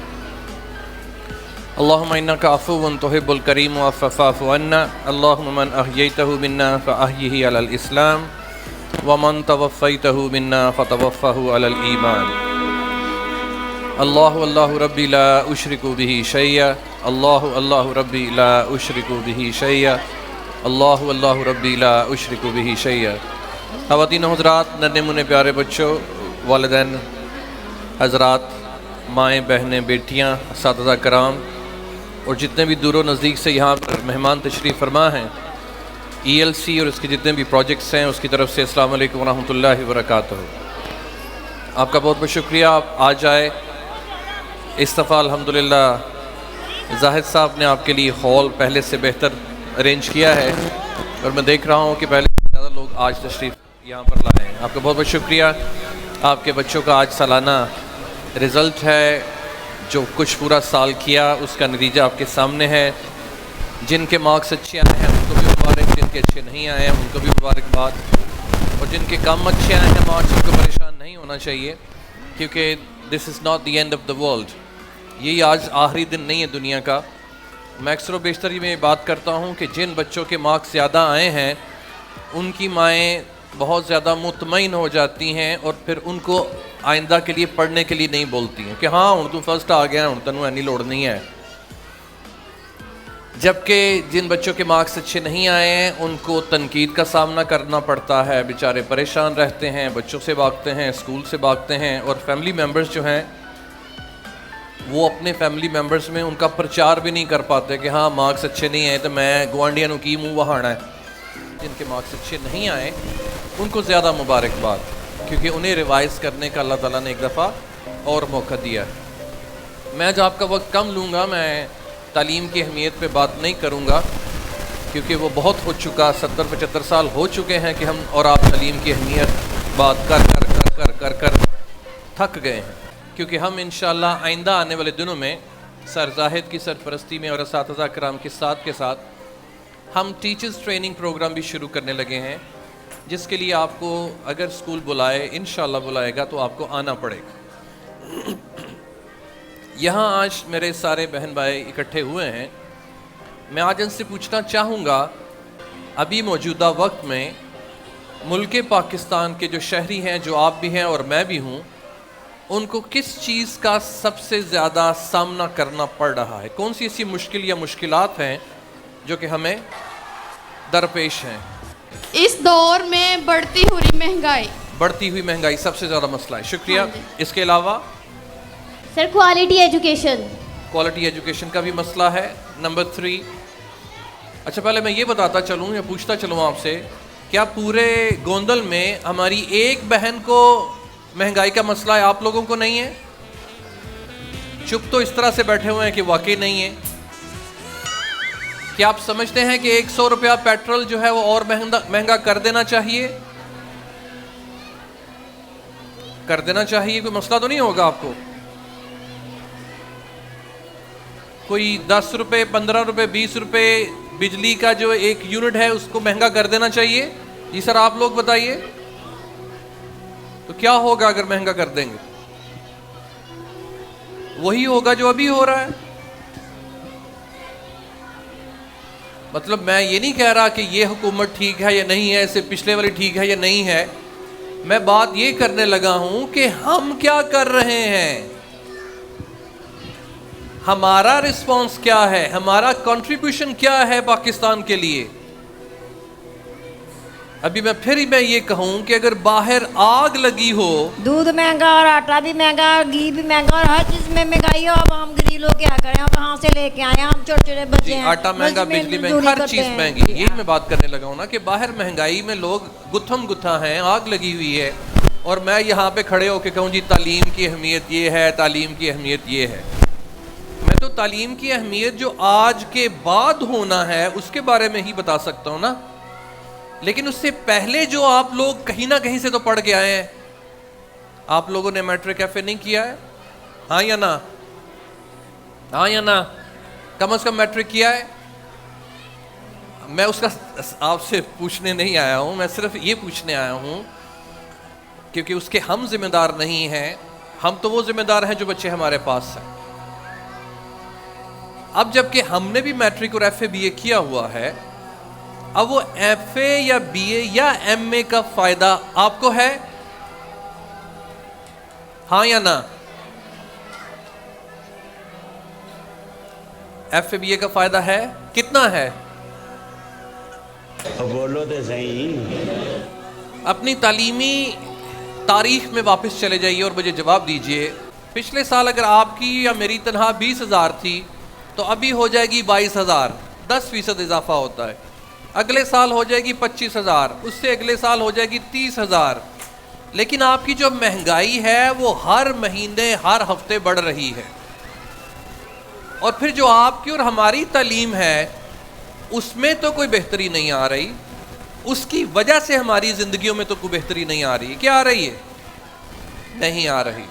अल्लाहुम्मा इन्नका अफ़ुव्वुन तुहिब्बुल करीम फ़अफ़ु अन्ना अल्लाहुम्मा मन अहयैतहु मिन्ना फ़अहयिही अलल इस्लाम व मन तवफ़्फ़ैतहु मिन्ना फ़तवफ़्फ़हु अलल ईमान। अल्लाहु अल्लाहु रब्बी ला उशरिकु बिही शैया, अल्लाहु अल्लाहु रब्बी ला उशरिकु बिही शैया, अल्लाहु अल्लाहु रब्बी ला उशरिकु बिही शैया। ख़वातीन हज़रात, नन्हे मुन्ने प्यारे बच्चों, वालिदैन हज़रात, माएँ बहनें बेटियाँ, असातिज़ा कराम और जितने भी दूर नज़दीक से यहाँ पर मेहमान तशरीफ़ फरमा हैं, ELC और इसके जितने भी प्रोजेक्ट्स हैं उसकी तरफ से अस्सलाम वालेकुम व रहमतुल्लाहि व बरकातुहू। आपका बहुत बहुत शुक्रिया, आप आ जाए। इस दफ़ा अल्हम्दुलिल्लाह जाहिद साहब ने आपके लिए हॉल पहले से बेहतर अरेंज किया है और मैं देख रहा हूँ कि पहले से ज़्यादा लोग आज तशरीफ़ यहाँ पर लाए हैं। आपका बहुत बहुत शुक्रिया। आपके बच्चों का आज सालाना रिज़ल्ट है, जो कुछ पूरा साल किया उसका नतीजा आपके सामने है। जिनके मार्क्स अच्छे आए हैं उनको भी मुबारक, जिनके अच्छे नहीं आए हैं उनको भी मुबारकबाद, और जिनके कम अच्छे आए हैं मार्क्स उनको परेशान नहीं होना चाहिए, क्योंकि this is not the end of the world. यही आज आखिरी दिन नहीं है दुनिया का। मैं अक्सर बेशतर ये बात करता हूँ कि जिन बच्चों के मार्क्स ज़्यादा आए हैं उनकी माएँ बहुत ज़्यादा मुतमईन हो जाती हैं और फिर उनको आइंदा के लिए पढ़ने के लिए नहीं बोलती हैं कि हाँ हुण तू फर्स्ट आ गया, हुण तैनूं इन्नी लोड़ नहीं है। जबकि जिन बच्चों के मार्क्स अच्छे नहीं आए हैं उनको तनकीद का सामना करना पड़ता है, बेचारे परेशान रहते हैं, बच्चों से भागते हैं, स्कूल से भागते हैं, और फैमिली मेम्बर्स जो हैं वो अपने फैमिली मेम्बर्स में उनका प्रचार भी नहीं कर पाते कि हाँ मार्क्स अच्छे नहीं हैं तो मैं गुआंढियां नूं की मूँह वहाना है। जिनके मार्क्स अच्छे नहीं आए उनको ज़्यादा मुबारकबाद, क्योंकि उन्हें रिवाइज़ करने का अल्लाह ताला ने एक दफ़ा और मौका दिया। मैं आज आपका वक्त कम लूँगा, मैं तालीम की अहमियत पे बात नहीं करूँगा क्योंकि वो बहुत हो चुका, 70-75 साल हो चुके हैं कि हम और आप तालीम की अहमियत बात कर थक गए हैं। क्योंकि हम इंशाअल्लाह आइंदा आने वाले दिनों में सर जाहिद की सरपरस्ती में और असातिज़ा किराम के साथ हम टीचर्स ट्रेनिंग प्रोग्राम भी शुरू करने लगे हैं, जिसके लिए आपको अगर स्कूल बुलाए, इंशाअल्लाह बुलाएगा, तो आपको आना पड़ेगा। यहाँ आज मेरे सारे बहन भाई इकट्ठे हुए हैं। मैं आज इनसे पूछना चाहूँगा, अभी मौजूदा वक्त में मुल्क पाकिस्तान के जो शहरी हैं, जो आप भी हैं और मैं भी हूँ, उनको किस चीज़ का सबसे ज़्यादा सामना करना पड़ रहा है? कौन सी ऐसी मुश्किल या मुश्किलात हैं जो कि हमें दरपेश हैं? इस दौर में बढ़ती हुई महंगाई सबसे ज़्यादा मसला है। शुक्रिया। इसके अलावा सर क्वालिटी एजुकेशन का भी मसला है। नंबर 3। अच्छा, पहले मैं ये बताता चलूँ या पूछता चलूँ आपसे, क्या पूरे गोंदल में हमारी एक बहन को महंगाई का मसला है, आप लोगों को नहीं है? चुप तो इस तरह से बैठे हुए हैं कि वाकई नहीं है। क्या आप समझते हैं कि 100 रुपया पेट्रोल जो है वो और महंगा कर देना चाहिए? कोई मसला तो नहीं होगा आपको? कोई 10 रुपये, 15 रुपये, 20 रुपये बिजली का जो एक यूनिट है उसको महंगा कर देना चाहिए? जी सर, आप लोग बताइए, तो क्या होगा अगर महंगा कर देंगे? वही होगा जो अभी हो रहा है। मतलब मैं ये नहीं कह रहा कि ये हुकूमत ठीक है या नहीं है, इससे पिछले वाली ठीक है या नहीं है। मैं बात ये करने लगा हूं कि हम क्या कर रहे हैं, हमारा रिस्पॉन्स क्या है, हमारा कंट्रीब्यूशन क्या है पाकिस्तान के लिए। अभी मैं ये कहूं कि अगर बाहर आग लगी हो, दूध महंगा और आटा भी महंगा और घी भी महंगा और हर चीज में महंगाई हो, अब हम गरीब लोग क्या करें? हम कहाँ से लेके आए? हम छोटे बच्चे हैं, आटा महंगा, बिजली महंगी, हर चीज महंगी। यही मैं बात करने लगा हूं ना कि बाहर महंगाई में लोग गुत्थम गुत्था हैं, आग लगी हुई है, और मैं यहाँ पे खड़े होकर कहूँ जी तालीम की अहमियत ये है, तालीम की अहमियत ये है। मैं तो तालीम की अहमियत जो आज के बाद होना है उसके बारे में ही बता सकता हूँ ना, लेकिन उससे पहले जो आप लोग कहीं ना कहीं से तो पढ़ के आए हैं। आप लोगों ने मैट्रिक एफए नहीं किया है? हाँ या ना? हाँ या ना? कम से कम मैट्रिक किया है? मैं उसका आपसे पूछने नहीं आया हूं, मैं सिर्फ ये पूछने आया हूं क्योंकि उसके हम जिम्मेदार नहीं हैं। हम तो वो जिम्मेदार हैं जो बच्चे हमारे पास हैं। अब जबकि हमने भी मैट्रिक और एफए बीए किया हुआ है, अब वो एफए या बीए या एमए का फायदा आपको है? हाँ या ना? एफए बीए का फायदा है? कितना है? बोलो तो सही। अपनी तालीमी तारीख में वापस चले जाइए और मुझे जवाब दीजिए। पिछले साल अगर आपकी या मेरी तनख्वाह 20,000 थी तो अभी हो जाएगी 22,000, 10% इजाफा होता है। अगले साल हो जाएगी 25,000, उससे अगले साल हो जाएगी 30,000। लेकिन आपकी जो महंगाई है वो हर महीने हर हफ्ते बढ़ रही है। और फिर जो आपकी और हमारी तालीम है उसमें तो कोई बेहतरी नहीं आ रही, उसकी वजह से हमारी ज़िंदगियों में तो कोई बेहतरी नहीं आ रही। क्या आ रही है? नहीं आ रही।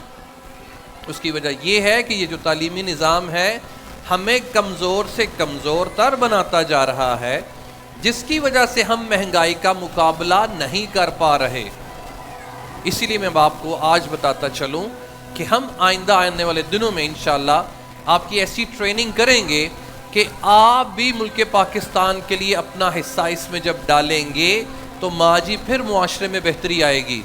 उसकी वजह यह है कि ये जो तालीमी निज़ाम है हमें कमज़ोर से कमज़ोर तर बनाता जा रहा है, जिसकी वजह से हम महंगाई का मुकाबला नहीं कर पा रहे। इसीलिए मैं आपको आज बताता चलूं कि हम आइंदा आने वाले दिनों में इंशाअल्लाह आपकी ऐसी ट्रेनिंग करेंगे कि आप भी मुल्क पाकिस्तान के लिए अपना हिस्सा इसमें जब डालेंगे तो माजी फिर मुआशरे में बेहतरी आएगी।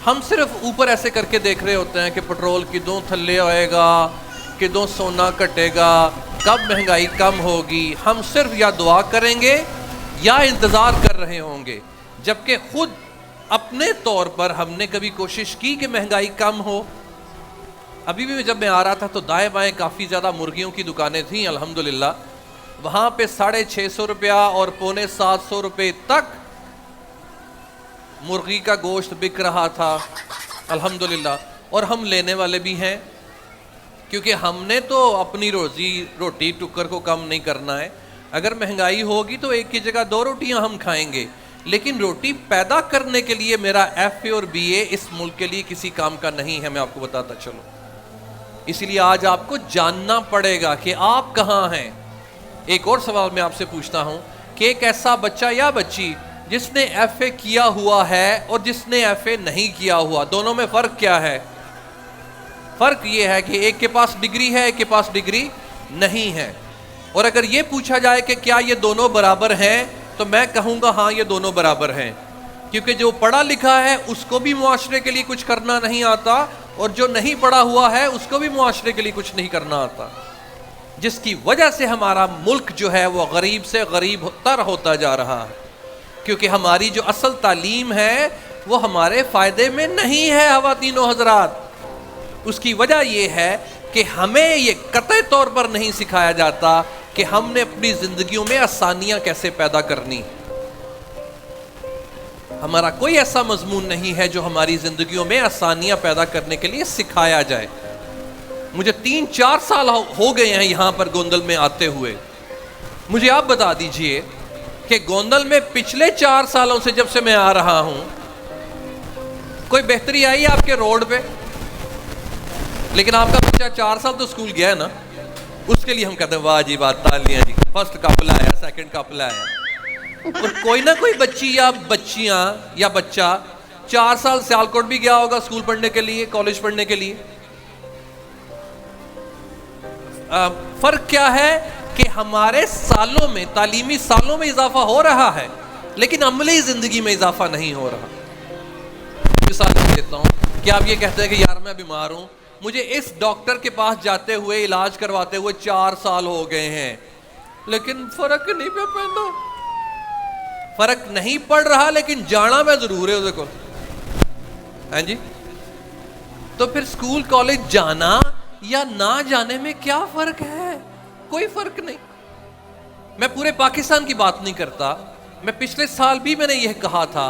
हम सिर्फ ऊपर ऐसे करके देख रहे होते हैं कि पेट्रोल की दो थल्ले आएगा, कि दो सोना कटेगा, कब महंगाई कम होगी। हम सिर्फ या दुआ करेंगे या इंतज़ार कर रहे होंगे, जबकि खुद अपने तौर पर हमने कभी कोशिश की कि महंगाई कम हो। अभी भी जब मैं आ रहा था तो दाएं बाएं काफ़ी ज़्यादा मुर्गियों की दुकानें थीं अल्हम्दुलिल्लाह, वहाँ पे 650 रुपया और 750 रुपये तक मुर्गी का गोश्त बिक रहा था अल्हम्दुलिल्लाह, और हम लेने वाले भी हैं, क्योंकि हमने तो अपनी रोटी टुक्कर को कम नहीं करना है। अगर महंगाई होगी तो एक की जगह 2 रोटियां हम खाएंगे, लेकिन रोटी पैदा करने के लिए मेरा FA और BA इस मुल्क के लिए किसी काम का नहीं है, मैं आपको बताता चलो। इसलिए आज आपको जानना पड़ेगा कि आप कहाँ हैं। एक और सवाल मैं आपसे पूछता हूँ कि एक ऐसा बच्चा या बच्ची जिसने FA किया हुआ है और जिसने FA नहीं किया हुआ, दोनों में फ़र्क क्या है? फ़र्क ये है कि एक के पास डिग्री है, एक के पास डिग्री नहीं है। और अगर ये पूछा जाए कि क्या ये दोनों बराबर हैं, तो मैं कहूँगा हाँ, ये दोनों बराबर हैं, क्योंकि जो पढ़ा लिखा है उसको भी मुआशरे के लिए कुछ करना नहीं आता, और जो नहीं पढ़ा हुआ है उसको भी मुआशरे के लिए कुछ नहीं करना आता, जिसकी वजह से हमारा मुल्क जो है वो गरीब से गरीब तर होता जा रहा है, क्योंकि हमारी जो असल तालीम है वो हमारे फ़ायदे में नहीं है ख़वातीनो हज़रात। उसकी वजह ये है कि हमें ये कतई तौर पर नहीं सिखाया जाता कि हमने अपनी ज़िंदगियों में आसानियाँ कैसे पैदा करनी। हमारा कोई ऐसा मजमून नहीं है जो हमारी ज़िंदगियों में आसानियाँ पैदा करने के लिए सिखाया जाए। मुझे 3-4 साल हो गए हैं यहाँ पर गोंदल में आते हुए। मुझे आप बता दीजिए कि गोंदल में पिछले 4 सालों से जब से मैं आ रहा हूँ, कोई बेहतरी आई आपके रोड पे? लेकिन आपका बच्चा 4 साल तो स्कूल गया है ना, उसके लिए हम कहते हैं वाह जी वाह, तालियां जी, फर्स्ट कप लाया, सेकंड कप लाया। और कोई ना कोई बच्ची या बच्चियां या बच्चा 4 साल सियालकोट भी गया होगा स्कूल पढ़ने के लिए, कॉलेज पढ़ने के लिए। फर्क क्या है कि हमारे सालों में, तालीमी सालों में इजाफा हो रहा है, लेकिन अमली जिंदगी में इजाफा नहीं हो रहा। मिसाल देता हूं कि आप ये कहते हैं कि यार मैं बीमार हूं, मुझे इस डॉक्टर के पास जाते हुए, इलाज करवाते हुए 4 साल हो गए हैं, लेकिन फर्क नहीं पैदा, फर्क नहीं पड़ रहा, लेकिन जाना मैं जरूर है उसको, हैं जी। तो फिर स्कूल कॉलेज जाना या ना जाने में क्या फर्क है? कोई फर्क नहीं। मैं पूरे पाकिस्तान की बात नहीं करता। मैं पिछले साल भी मैंने यह कहा था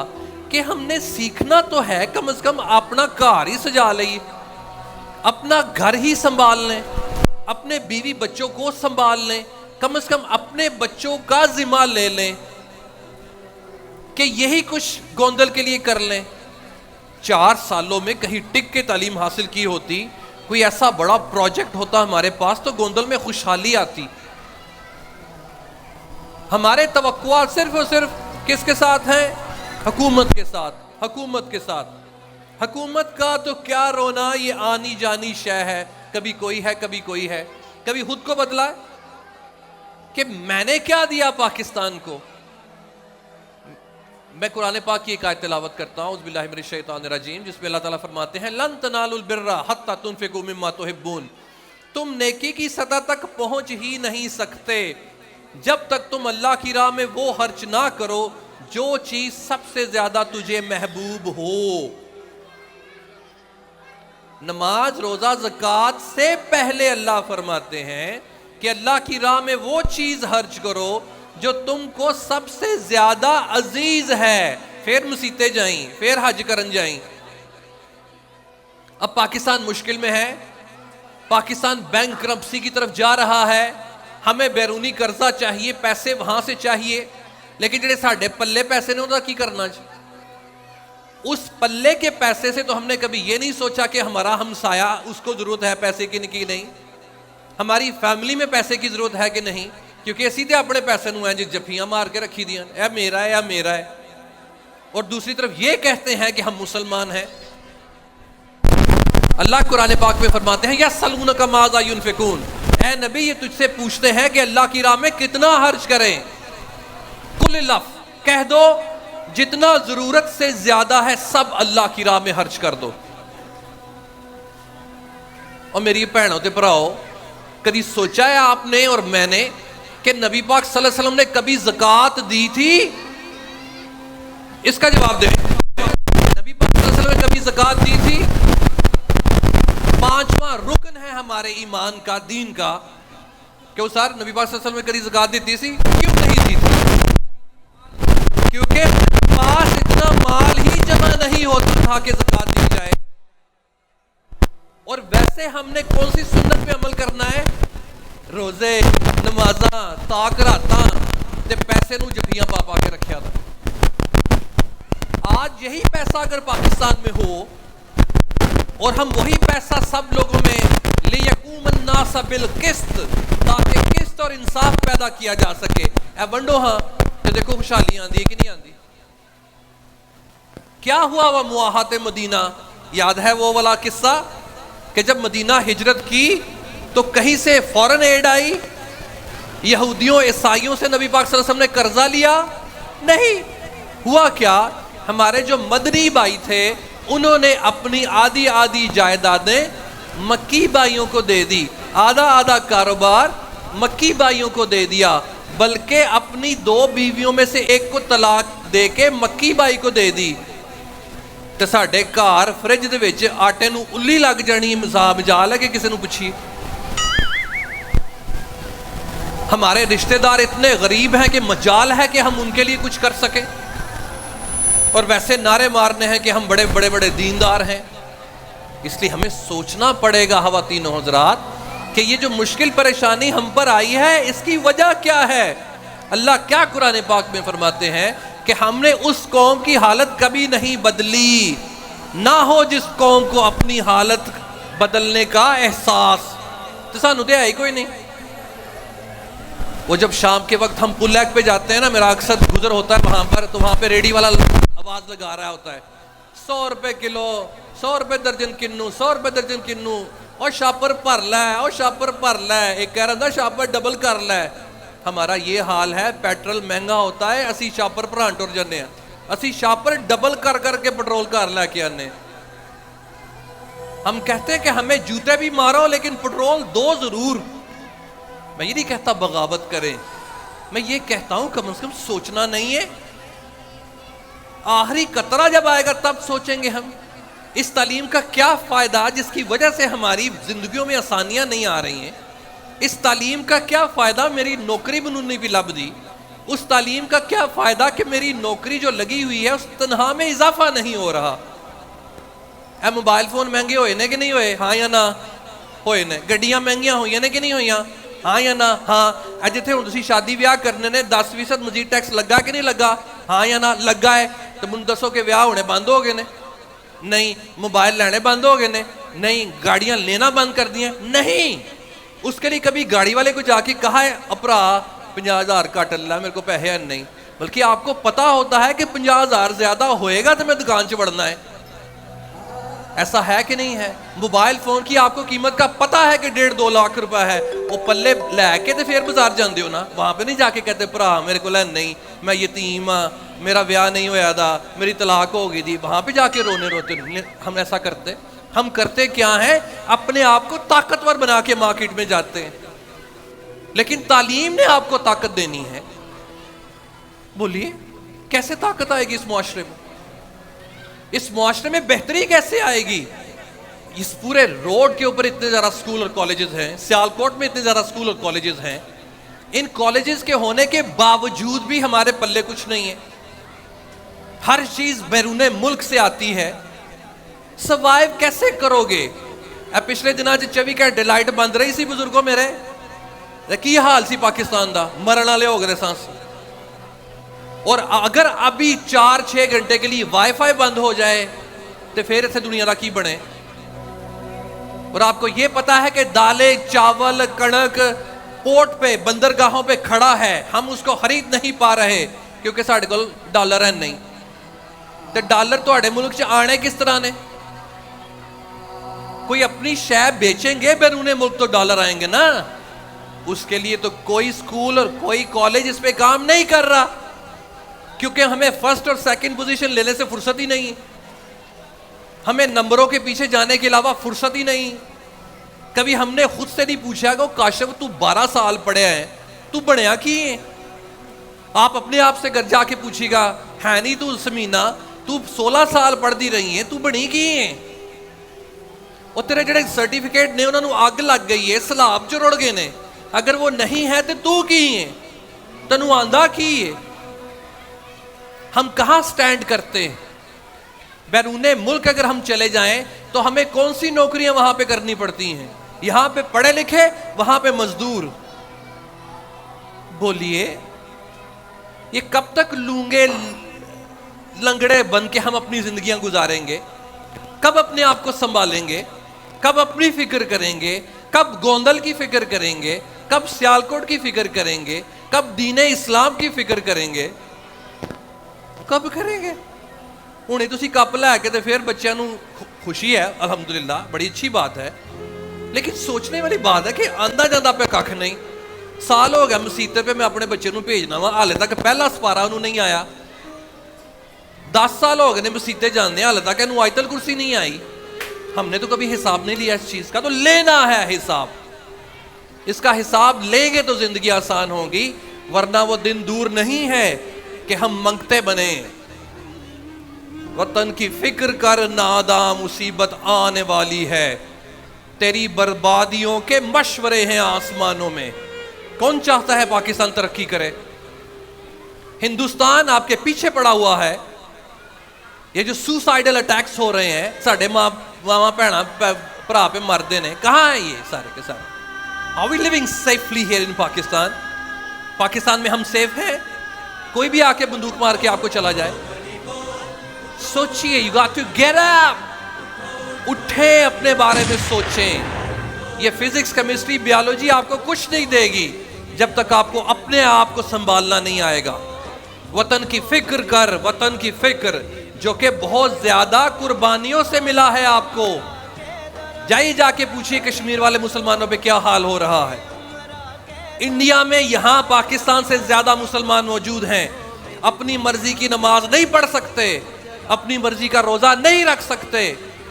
कि हमने सीखना तो है, कम से कम अपना घर ही सजा ले, अपना घर ही संभाल लें, अपने बीवी बच्चों को संभाल लें, कम से कम अपने बच्चों का जिम्मा ले लें कि यही कुछ गोंदल के लिए कर लें। 4 सालों में कहीं टिक के तालीम हासिल की होती, कोई ऐसा बड़ा प्रोजेक्ट होता हमारे पास, तो गोंदल में खुशहाली आती। हमारे तवक्कुआत सिर्फ और सिर्फ किसके साथ हैं? हुकूमत के साथ, हुकूमत के साथ। हुकूमत का तो क्या रोना, ये आनी जानी शय है, कभी कोई है कभी कोई है। कभी खुद को बदला है कि मैंने क्या दिया पाकिस्तान को। मैं कुरान पाक की एक आयत तिलावत करता हूं, औज़ुबिल्लाहि मिनश शैतानिर रजीम, जिसमें अल्लाह ताला फरमाते हैं लन तनालुल बिर्रा हत्ता तुनफिकू मिम्मा तुहिब्बून, तुम नेकी की सतह तक पहुंच ही नहीं सकते जब तक तुम अल्लाह की राह में वो खर्च ना करो जो चीज सबसे ज्यादा तुझे महबूब हो। नमाज, रोजा, ज़कात से पहले अल्लाह फरमाते हैं कि अल्लाह की राह में वो चीज खर्च करो जो तुमको सबसे ज्यादा अजीज है। फिर मसीते जाई, फिर हज करन जाई। अब पाकिस्तान मुश्किल में है, पाकिस्तान बैंकरप्सी की तरफ जा रहा है, हमें बैरूनी कर्जा चाहिए, पैसे वहां से चाहिए, लेकिन जेडे साडे पल्ले पैसे ने उनका की करना चाहिए। उस पल्ले के पैसे से तो हमने कभी ये नहीं सोचा कि हमारा हमसाया उसको जरूरत है पैसे की नहीं, हमारी फैमिली में पैसे की जरूरत है कि नहीं, क्योंकि असी तो अपने पैसे नूं जी जफियां मार के रखी दियां, यह मेरा है या मेरा है। और दूसरी तरफ ये कहते हैं कि हम मुसलमान हैं। अल्लाह कुरान पाक में फरमाते हैं यसअलूनका माज़ा युनफिकून, ऐ नबी ये तुझसे पूछते हैं कि अल्लाह की राह में कितना खर्च करें। कुल लफ, कह दो जितना जरूरत से ज्यादा है सब अल्लाह की राह में खर्च कर दो। और मेरी भैनों ते भराओ, कभी सोचा है आपने और मैंने कि नबी पाक सल्लल्लाहु अलैहि वसल्लम ने कभी ज़कात दी थी? इसका जवाब दें। नबी पाक सल्लल्लाहु अलैहि वसल्लम ने कभी ज़कात दी थी? 5वां रुकन है हमारे ईमान का, दीन का, कि उस नबी पाक सल्लल्लाहु अलैहि वसल्लम ने कभी ज़कात दी थी? क्यों नहीं दी थी? क्योंकि पास इतना माल ही नहीं होता था कि ज़कात दी जाए। और वैसे हमने कौन सी सुन्नत पे अमल करना है? रोजे, नमाजा, ताक रातां ते पैसे नू जफियां पा पा के रखा था। आज यही पैसा अगर पाकिस्तान में हो और हम वही पैसा सब लोगों में लियकूमन नास बिल किस्त, ताकि किस्त और इंसाफ पैदा किया जा सके, ए वंडो हाँ तो देखो खुशहाली आंदी है कि नहीं आंदी। क्या हुआ वह मुआहत मदीना? याद है वो वाला किस्सा कि जब मदीना हिजरत की तो कहीं से फौरन एड आई? यहूदियों ईसाइयों से नबी पाक सल्लल्लाहु अलैहि वसल्लम ने कर्जा लिया? नहीं। हुआ क्या, हमारे जो मदनी भाई थे उन्होंने अपनी आधी आधी जायदादें मक्की भाइयों को दे दी, आधा आधा कारोबार मक्की भाइयों को दे दिया, बल्कि अपनी 2 बीवियों में से एक को तलाक दे के मक्की भाई को दे दी। तो साडे घर फ्रिज दे विच आटे नूं उल्ली लग जानी मजाल है कि किसी नूं पुछिए। हमारे रिश्तेदार इतने गरीब हैं कि मजाल है कि हम उनके लिए कुछ कर सकें, और वैसे नारे मारने हैं कि हम बड़े बड़े बड़े दीनदार हैं। इसलिए हमें सोचना पड़ेगा ख़वातीन और हज़रात कि ये जो मुश्किल परेशानी हम पर आई है इसकी वजह क्या है। अल्लाह क्या कुरान पाक में फरमाते हैं कि हमने उस कौम की हालत कभी नहीं बदली, ना हो जिस कौम को अपनी हालत बदलने का एहसास। तो सानू तो है कोई नहीं। वो जब शाम के वक्त हम पुल लेक पे जाते हैं ना, मेरा अक्सर गुजर होता है वहां पर, तो वहां पे रेडी वाला आवाज लगा रहा होता है 100 रुपए किलो, 100 रुपए दर्जन किन्नू, 100 रुपए दर्जन किन्नू, और शापर भर लै, और शापर भर लै। एक कह रहा था शापर डबल कर लै। हमारा ये हाल है, पेट्रोल महंगा होता है, असी शापर भरान टुर जाने हैं, असी शापर डबल कर करके पेट्रोल घर लैके आने। हम कहते हैं कि हमें जूते भी मारो लेकिन पेट्रोल दो जरूर। मैं ये नहीं कहता बगावत करें, मैं ये कहता हूं कम से कम सोचना नहीं है। आखिरी कतरा जब आएगा तब सोचेंगे हम इस तालीम का क्या फायदा जिसकी वजह से हमारी जिंदगियों में आसानियां नहीं आ रही हैं। इस तालीम का क्या फायदा मेरी नौकरी बनू नहीं भी लब दी। उस तालीम का क्या फायदा कि मेरी नौकरी जो लगी हुई है उस तनख्वाह में इजाफा नहीं हो रहा। ए मोबाइल फोन महंगे होए ने कि नहीं होए? हाँ या ना होए ने। गड्डियां महंगियां हुई ने कि नहीं हुई? हाँ या ना? हाँ। जिथे हुण तुसीं शादी ब्याह करने ने 10% मजीद टैक्स लगा कि नहीं लगा? हाँ या ना? लगा है। तो मुझे दसो कि ब्याह होने बंद हो गए ने? नहीं। मोबाइल लेने बंद हो गए ने? नहीं। गाड़ियां लेना बंद कर दी? नहीं। उसके लिए कभी गाड़ी वाले को जाके कहा है अपरा 50,000 काट ला, मेरे को पैसे नहीं। बल्कि आपको पता होता है कि 50,000 ज्यादा होएगा तो मैं दुकान से बढ़ना है। ऐसा है कि नहीं है? मोबाइल फोन की आपको कीमत का पता है कि 1.5-2 लाख रुपए है, वो पल्ले लैके तो फिर बाजार जाते हो ना, वहां पे नहीं जाके कहते भरा मेरे को नहीं, मैं यतीम हाँ, मेरा ब्याह नहीं होया था, मेरी तलाक हो गई थी, वहां पे जाके रोने रोते। हम ऐसा करते? हम करते क्या है? अपने आप को ताकतवर बना के मार्केट में जाते हैं। लेकिन तालीम ने आपको ताकत देनी है। बोलिए कैसे ताकत आएगी इस मुआशरे में? इस मुआशरे में बेहतरी कैसे आएगी? इस पूरे रोड के ऊपर इतने ज़्यादा स्कूल और कॉलेजेस हैं, सियालकोट में इतने ज़्यादा स्कूल और कॉलेजेस हैं, इन कॉलेजेस के होने के बावजूद भी हमारे पल्ले कुछ नहीं है। हर चीज़ बैरूने मुल्क से आती है। सर्वाइव कैसे करोगे? पिछले दिनों 24 घंटे लाइट बंद रही सी बुजुर्गों मेरे, की हाल सी पाकिस्तान का, मरण वाले हो गए सांस। और अगर अभी 4-6 घंटे के लिए वाईफाई बंद हो जाए तो फिर इसे दुनिया का की बने। और आपको यह पता है कि दालें, चावल, कणक पोर्ट पे, बंदरगाहों पे खड़ा है, हम उसको खरीद नहीं पा रहे क्योंकि साढ़े को डॉलर है नहीं। तो डॉलर थोड़े मुल्क च आने किस तरह ने? कोई अपनी शय बेचेंगे बैरूने मुल्क तो डॉलर आएंगे ना। उसके लिए तो कोई स्कूल और कोई कॉलेज इस पे काम नहीं कर रहा, क्योंकि हमें फर्स्ट और सेकंड पोजीशन लेने से फुर्सत ही नहीं, हमें नंबरों के पीछे जाने के अलावा फुर्सत ही नहीं। कभी हमने खुद से नहीं पूछा कि काशिफ तू 12 साल पढ़े है, तू बनया की है? आप अपने आप से घर जाके पूछेगा, है नहीं तू समीना, तू 16 साल पढ़ती रही है, तू बनी की है? और तेरे जेडे सर्टिफिकेट ने उन्होंने अग लग गई है, सलाब च रुड़ गए ने। अगर वो नहीं है तो तू की है? तेनू आंदा की है? हम कहां स्टैंड करते हैं? बैरूने मुल्क अगर हम चले जाएं तो हमें कौन सी नौकरियां वहां पे करनी पड़ती हैं? यहां पे पढ़े लिखे, वहां पे मजदूर। बोलिए ये कब तक लूंगे लंगड़े बन के हम अपनी जिंदगियां गुजारेंगे? कब अपने आप को संभालेंगे? कब अपनी फिक्र करेंगे? कब गोंदल की फिक्र करेंगे? कब सियालकोट की फिक्र करेंगे? कब दीने इस्लाम की फिक्र करेंगे? कब करेंगे? हुणे तुसी कप लैके ते फिर बच्चों नूं खुशी है, अलहमदुलिल्लाह, बड़ी अच्छी बात है, लेकिन सोचने वाली बात है कि आंदा जांदा पे कख नहीं। साल हो गया मसीते पे मैं अपने बच्चे नूं भेजना वा, हाले तक पहला सपारा उन्होंने नहीं आया। 10 साल हो गए ने मसीते जाने, हाले तक इन्हूं आयतल कुर्सी नहीं आई। हमने तो कभी हिसाब नहीं लिया इस चीज का, तो लेना है हिसाब। इसका हिसाब लेंगे तो जिंदगी आसान होगी, वरना वो दिन दूर नहीं है कि हम मंगते बने। वतन की फिक्र कर नादा, मुसीबत आने वाली है, तेरी बर्बादियों के मशवरे हैं आसमानों में। कौन चाहता है पाकिस्तान तरक्की करे? हिंदुस्तान आपके पीछे पड़ा हुआ है। ये जो सुसाइडल अटैक्स हो रहे हैं, साढ़े मामा भैना भरा पे मरते ने, कहाँ है ये सारे के सारे? Are we living safely here in Pakistan? Pakistan में हम सेफ हैं? कोई भी आके बंदूक मार के आपको चला जाए? सोचिए, you got to get up. उठे, अपने बारे में सोचें। ये फिजिक्स, केमिस्ट्री, बायोलॉजी आपको कुछ नहीं देगी जब तक आपको अपने आप को संभालना नहीं आएगा। वतन की फिक्र कर, वतन की फिक्र, जो कि बहुत ज्यादा कुर्बानियों से मिला है आपको। जाइए जाके पूछिए कश्मीर वाले मुसलमानों पे क्या हाल हो रहा है। इंडिया में यहां पाकिस्तान से ज्यादा मुसलमान मौजूद हैं, अपनी मर्जी की नमाज नहीं पढ़ सकते, अपनी मर्जी का रोजा नहीं रख सकते,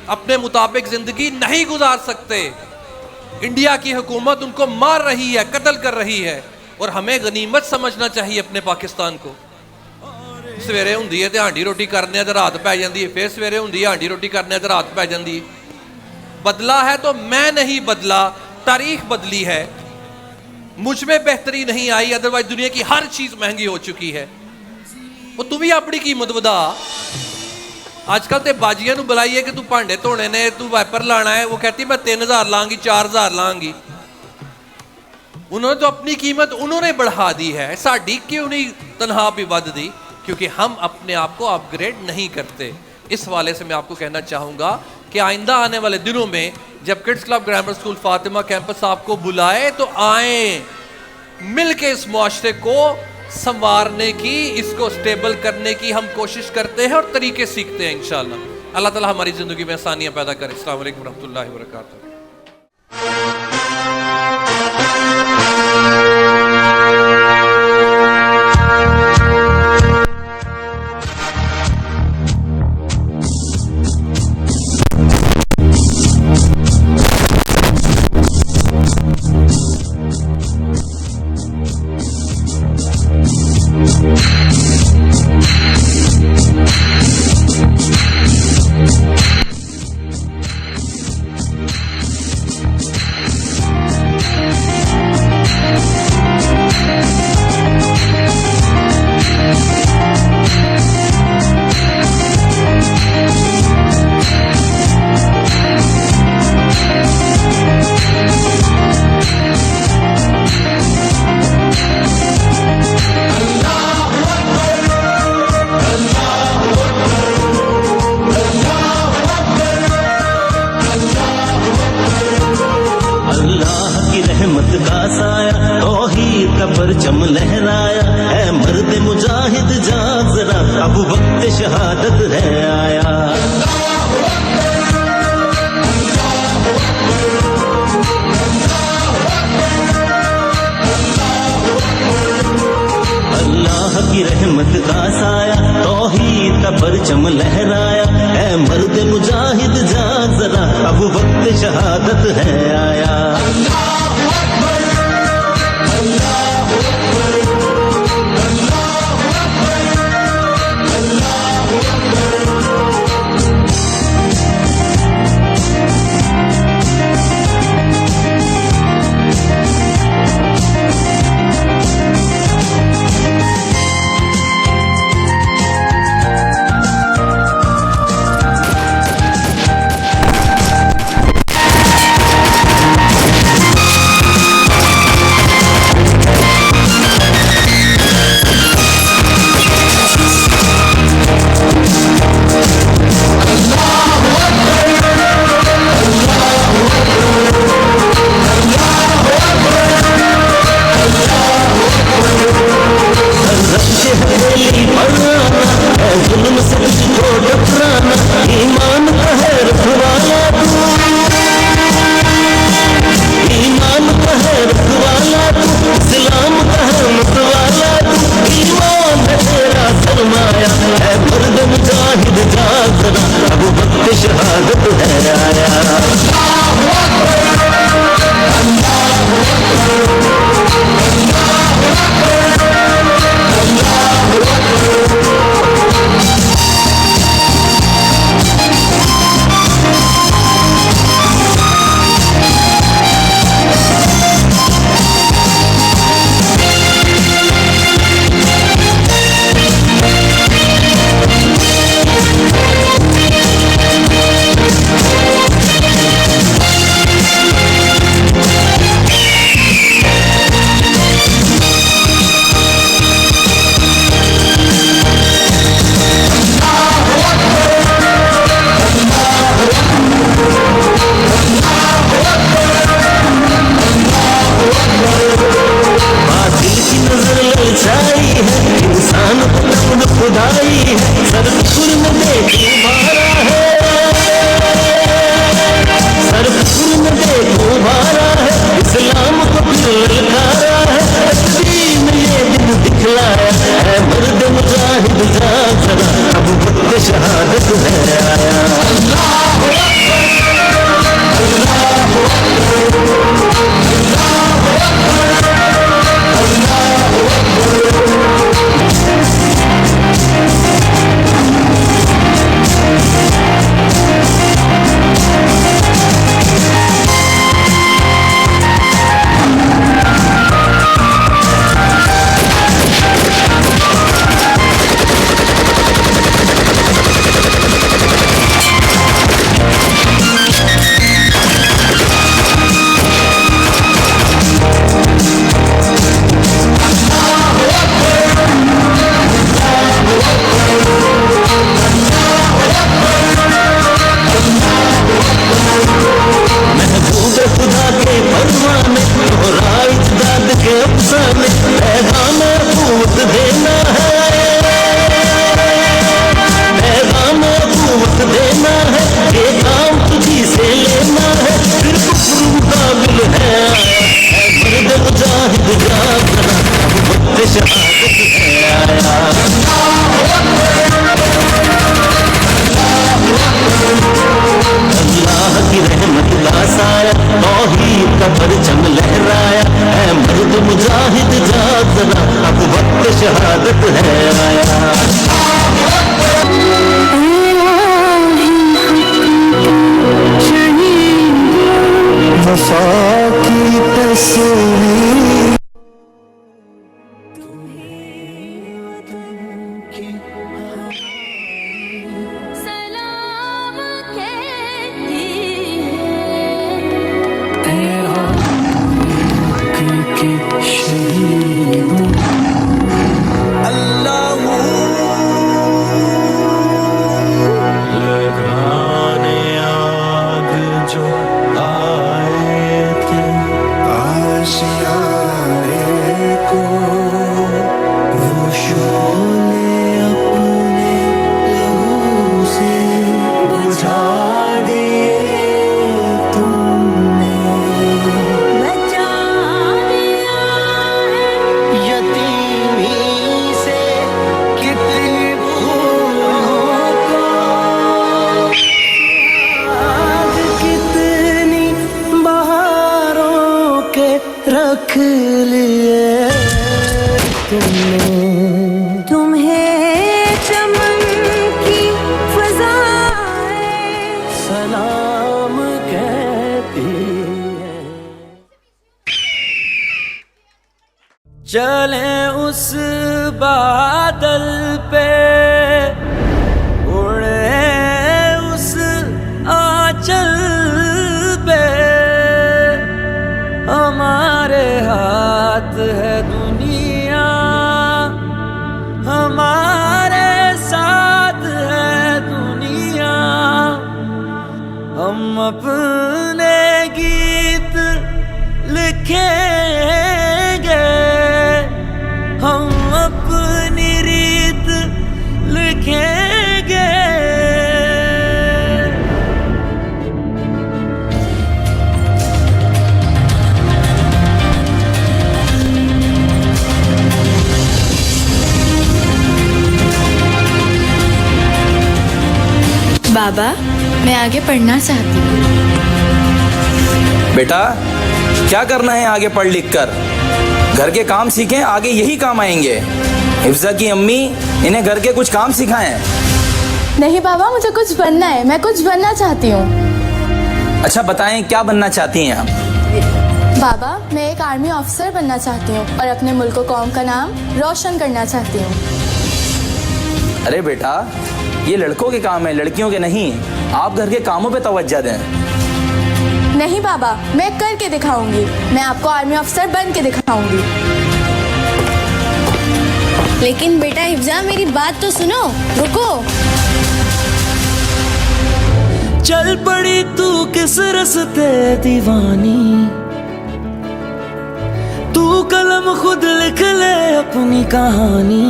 अपने मुताबिक जिंदगी नहीं गुजार सकते। इंडिया की हुकूमत उनको मार रही है, कत्ल कर रही है, और हमें गनीमत समझना चाहिए अपने पाकिस्तान को। सवेरे हुंदी है ते हांडी रोटी करने ते रात पै जाती है, फिर सवेरे हुंदी है हांडी रोटी करने ते रात पै जाती है। बदला है तो मैं नहीं बदला, तारीख बदली है। मुझ में बेहतरी नहीं आई, अदरवाइज दुनिया की हर चीज महंगी हो चुकी है। वो तू भी अपनी कीमत बधा। आजकल तो बाजिया नूं बुलाइए कि तू भांडे धोने ने, तू वाइपर लाना है, वो कहती मैं 3000 लांगी, 4000 लांगी। उन्होंने तो अपनी कीमत उन्होंने बढ़ा दी है, साड़ी क्यों नहीं तनख्वाह भी बढ़ दी? क्योंकि हम अपने आप को अपग्रेड नहीं करते। इस वाले से मैं आपको कहना चाहूँगा कि आइंदा आने वाले दिनों में जब kids club grammar school Fatima campus आपको बुलाए तो आए, मिल के इस मुआशरे को संवारने की, इसको स्टेबल करने की हम कोशिश करते हैं और तरीके सीखते हैं इंशाअल्लाह। अल्लाह ताला हमारी ज़िंदगी में आसानियाँ पैदा करे। अस्सलाम वालेकुम रहमतुल्लाहि व बरकातहू। परचम लहराया है मर्द मुजाहिद जाग जरा, अब वक्त शहादत है आया। अल्लाह की रहमत का साया, तौहीद का परचम लहराया है मर्द मुजाहिद जाग जरा, अब वक्त शहादत है आया। शहादत है रख लिए तुमने, तुम्हें चमन की फज़ाएं सलाम कहती हैं। चले उस बादल पे, उड़े उस आंचल पे, हमारे हाथ है दुनिया, हमारे साथ है दुनिया। हम अपने गीत लिखेंगे, हम अपनी रीत लिखेंगे। बाबा, मैं आगे पढ़ना चाहती हूँ। बेटा क्या करना है आगे पढ़ लिख कर? घर के काम सीखें, आगे यही काम आएंगे। हिफ्जा की अम्मी इन्हें घर के कुछ काम सिखाएं। नहीं बाबा, मुझे कुछ बनना है, मैं कुछ बनना चाहती हूँ। अच्छा बताएं क्या बनना चाहती हैं आप? बाबा मैं एक आर्मी ऑफिसर बनना चाहती हूँ और अपने मुल्क को कौम का नाम रोशन करना चाहती हूँ। अरे बेटा ये लड़कों के काम है, लड़कियों के नहीं। आप घर के कामों पे तवज्जो दें। नहीं बाबा, मैं करके दिखाऊंगी। मैं आपको आर्मी ऑफिसर बन के दिखाऊंगी। लेकिन बेटा हिफ्जा मेरी बात तो सुनो, रुको। चल पड़ी तू किस रस्ते दीवानी, तू कलम खुद लिख ले अपनी कहानी।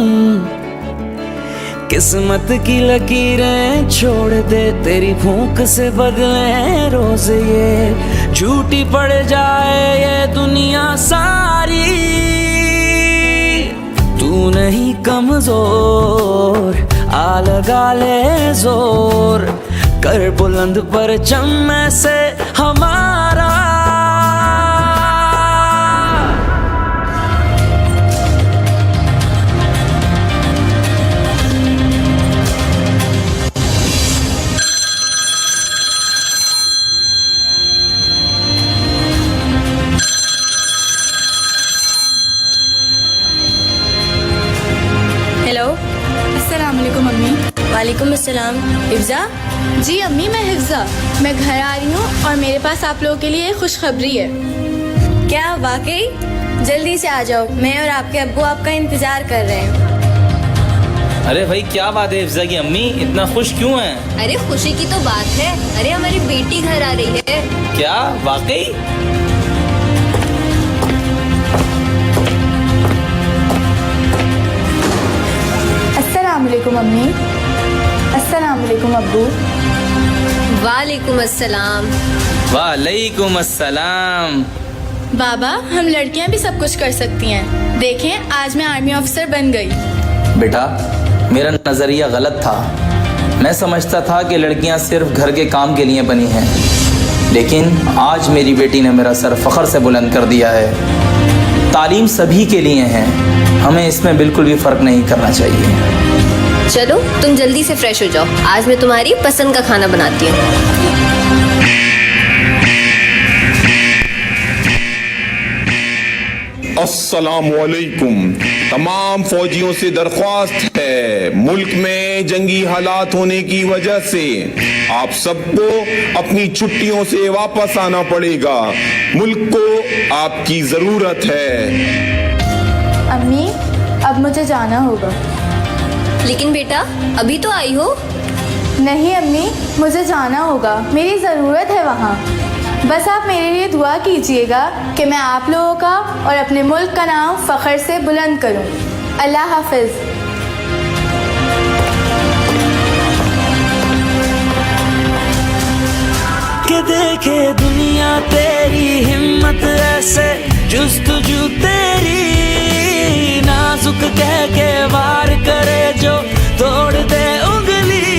किस्मत की लकीरें छोड़ दे, तेरी भूख से बदले रोज ये झूठी पड़ जाए ये दुनिया सारी। तू नहीं कमजोर, आ लगा ले जोर, कर बुलंद परचम से हमारा। वालेकुम अस्सलाम। हिफ्जा? जी अम्मी मैं हिफ्जा, मैं घर आ रही हूँ और मेरे पास आप लोगों के लिए खुशखबरी है। क्या वाकई? जल्दी से आ जाओ, मैं और आपके अब्बू आपका इंतजार कर रहे हैं। अरे भाई क्या बात है हिफ्जा की अम्मी, इतना खुश क्यों हैं? अरे खुशी की तो बात है, अरे हमारी बेटी घर आ रही है। क्या वाकई? अस्सलाम वालेकुम अम्मी। अस्सलाम वालेकुम अब्बू। वालेकुम अस्सलाम। वालेकुम अस्सलाम। बाबा हम लड़कियां भी सब कुछ कर सकती हैं। देखें आज मैं आर्मी ऑफिसर बन गई। बेटा मेरा नज़रिया गलत था। मैं समझता था कि लड़कियां सिर्फ घर के काम के लिए बनी हैं, लेकिन आज मेरी बेटी ने मेरा सर फख्र से बुलंद कर दिया है। तालीम सभी के लिए है, हमें इसमें बिल्कुल भी फ़र्क नहीं करना चाहिए। चलो तुम जल्दी से फ्रेश हो जाओ, आज मैं तुम्हारी पसंद का खाना बनाती हूँ। अस्सलामुअलैकुम। तमाम फौजियों से दरख्वास्त है, मुल्क में जंगी हालात होने की वजह से आप सबको अपनी छुट्टियों से वापस आना पड़ेगा। मुल्क को आपकी ज़रूरत है। अम्मी अब मुझे जाना होगा। लेकिन बेटा अभी तो आई हो। नहीं अम्मी मुझे जाना होगा, मेरी ज़रूरत है वहाँ। बस आप मेरे लिए दुआ कीजिएगा कि मैं आप लोगों का और अपने मुल्क का नाम फ़ख्र से बुलंद करूँ। अल्लाह हाफ़िज़। के देखे दुनिया तेरी हिम्मत ऐसे, जुस्तजू तेरी नाजुक कह के वार करे जो तोड़ दे उंगली।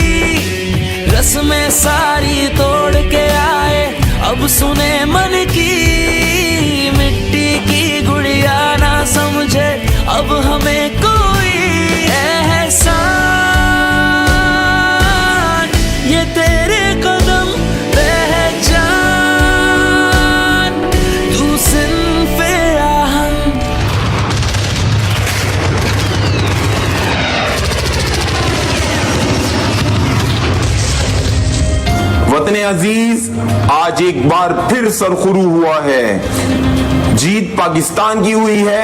रस्में सारी तोड़ के आए, अब सुने मन की। मिट्टी की गुड़िया ना समझे अब हमें कोई एहसान। ये तेरे कदम पहचान, तू सिन्फ़े आहन। वतन अजीज आज एक बार फिर सरखुरू हुआ है। जीत पाकिस्तान की हुई है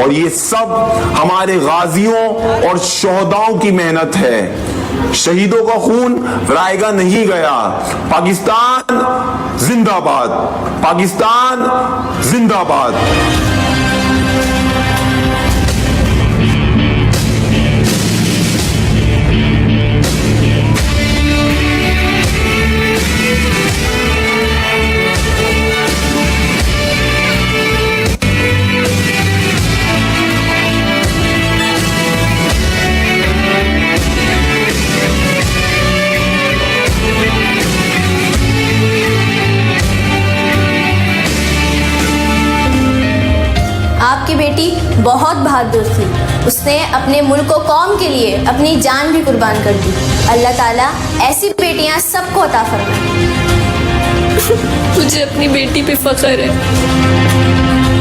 और ये सब हमारे गाजियों और शोहदाओं की मेहनत है। शहीदों का खून रायगा नहीं गया। पाकिस्तान जिंदाबाद, पाकिस्तान जिंदाबाद। बेटी बहुत बहादुर थी। उसने अपने मुल्क को कौम के लिए अपनी जान भी कुर्बान कर दी। अल्लाह ताला ऐसी बेटियां सबको अता फरमाए। मुझे अपनी बेटी पे फख्र है।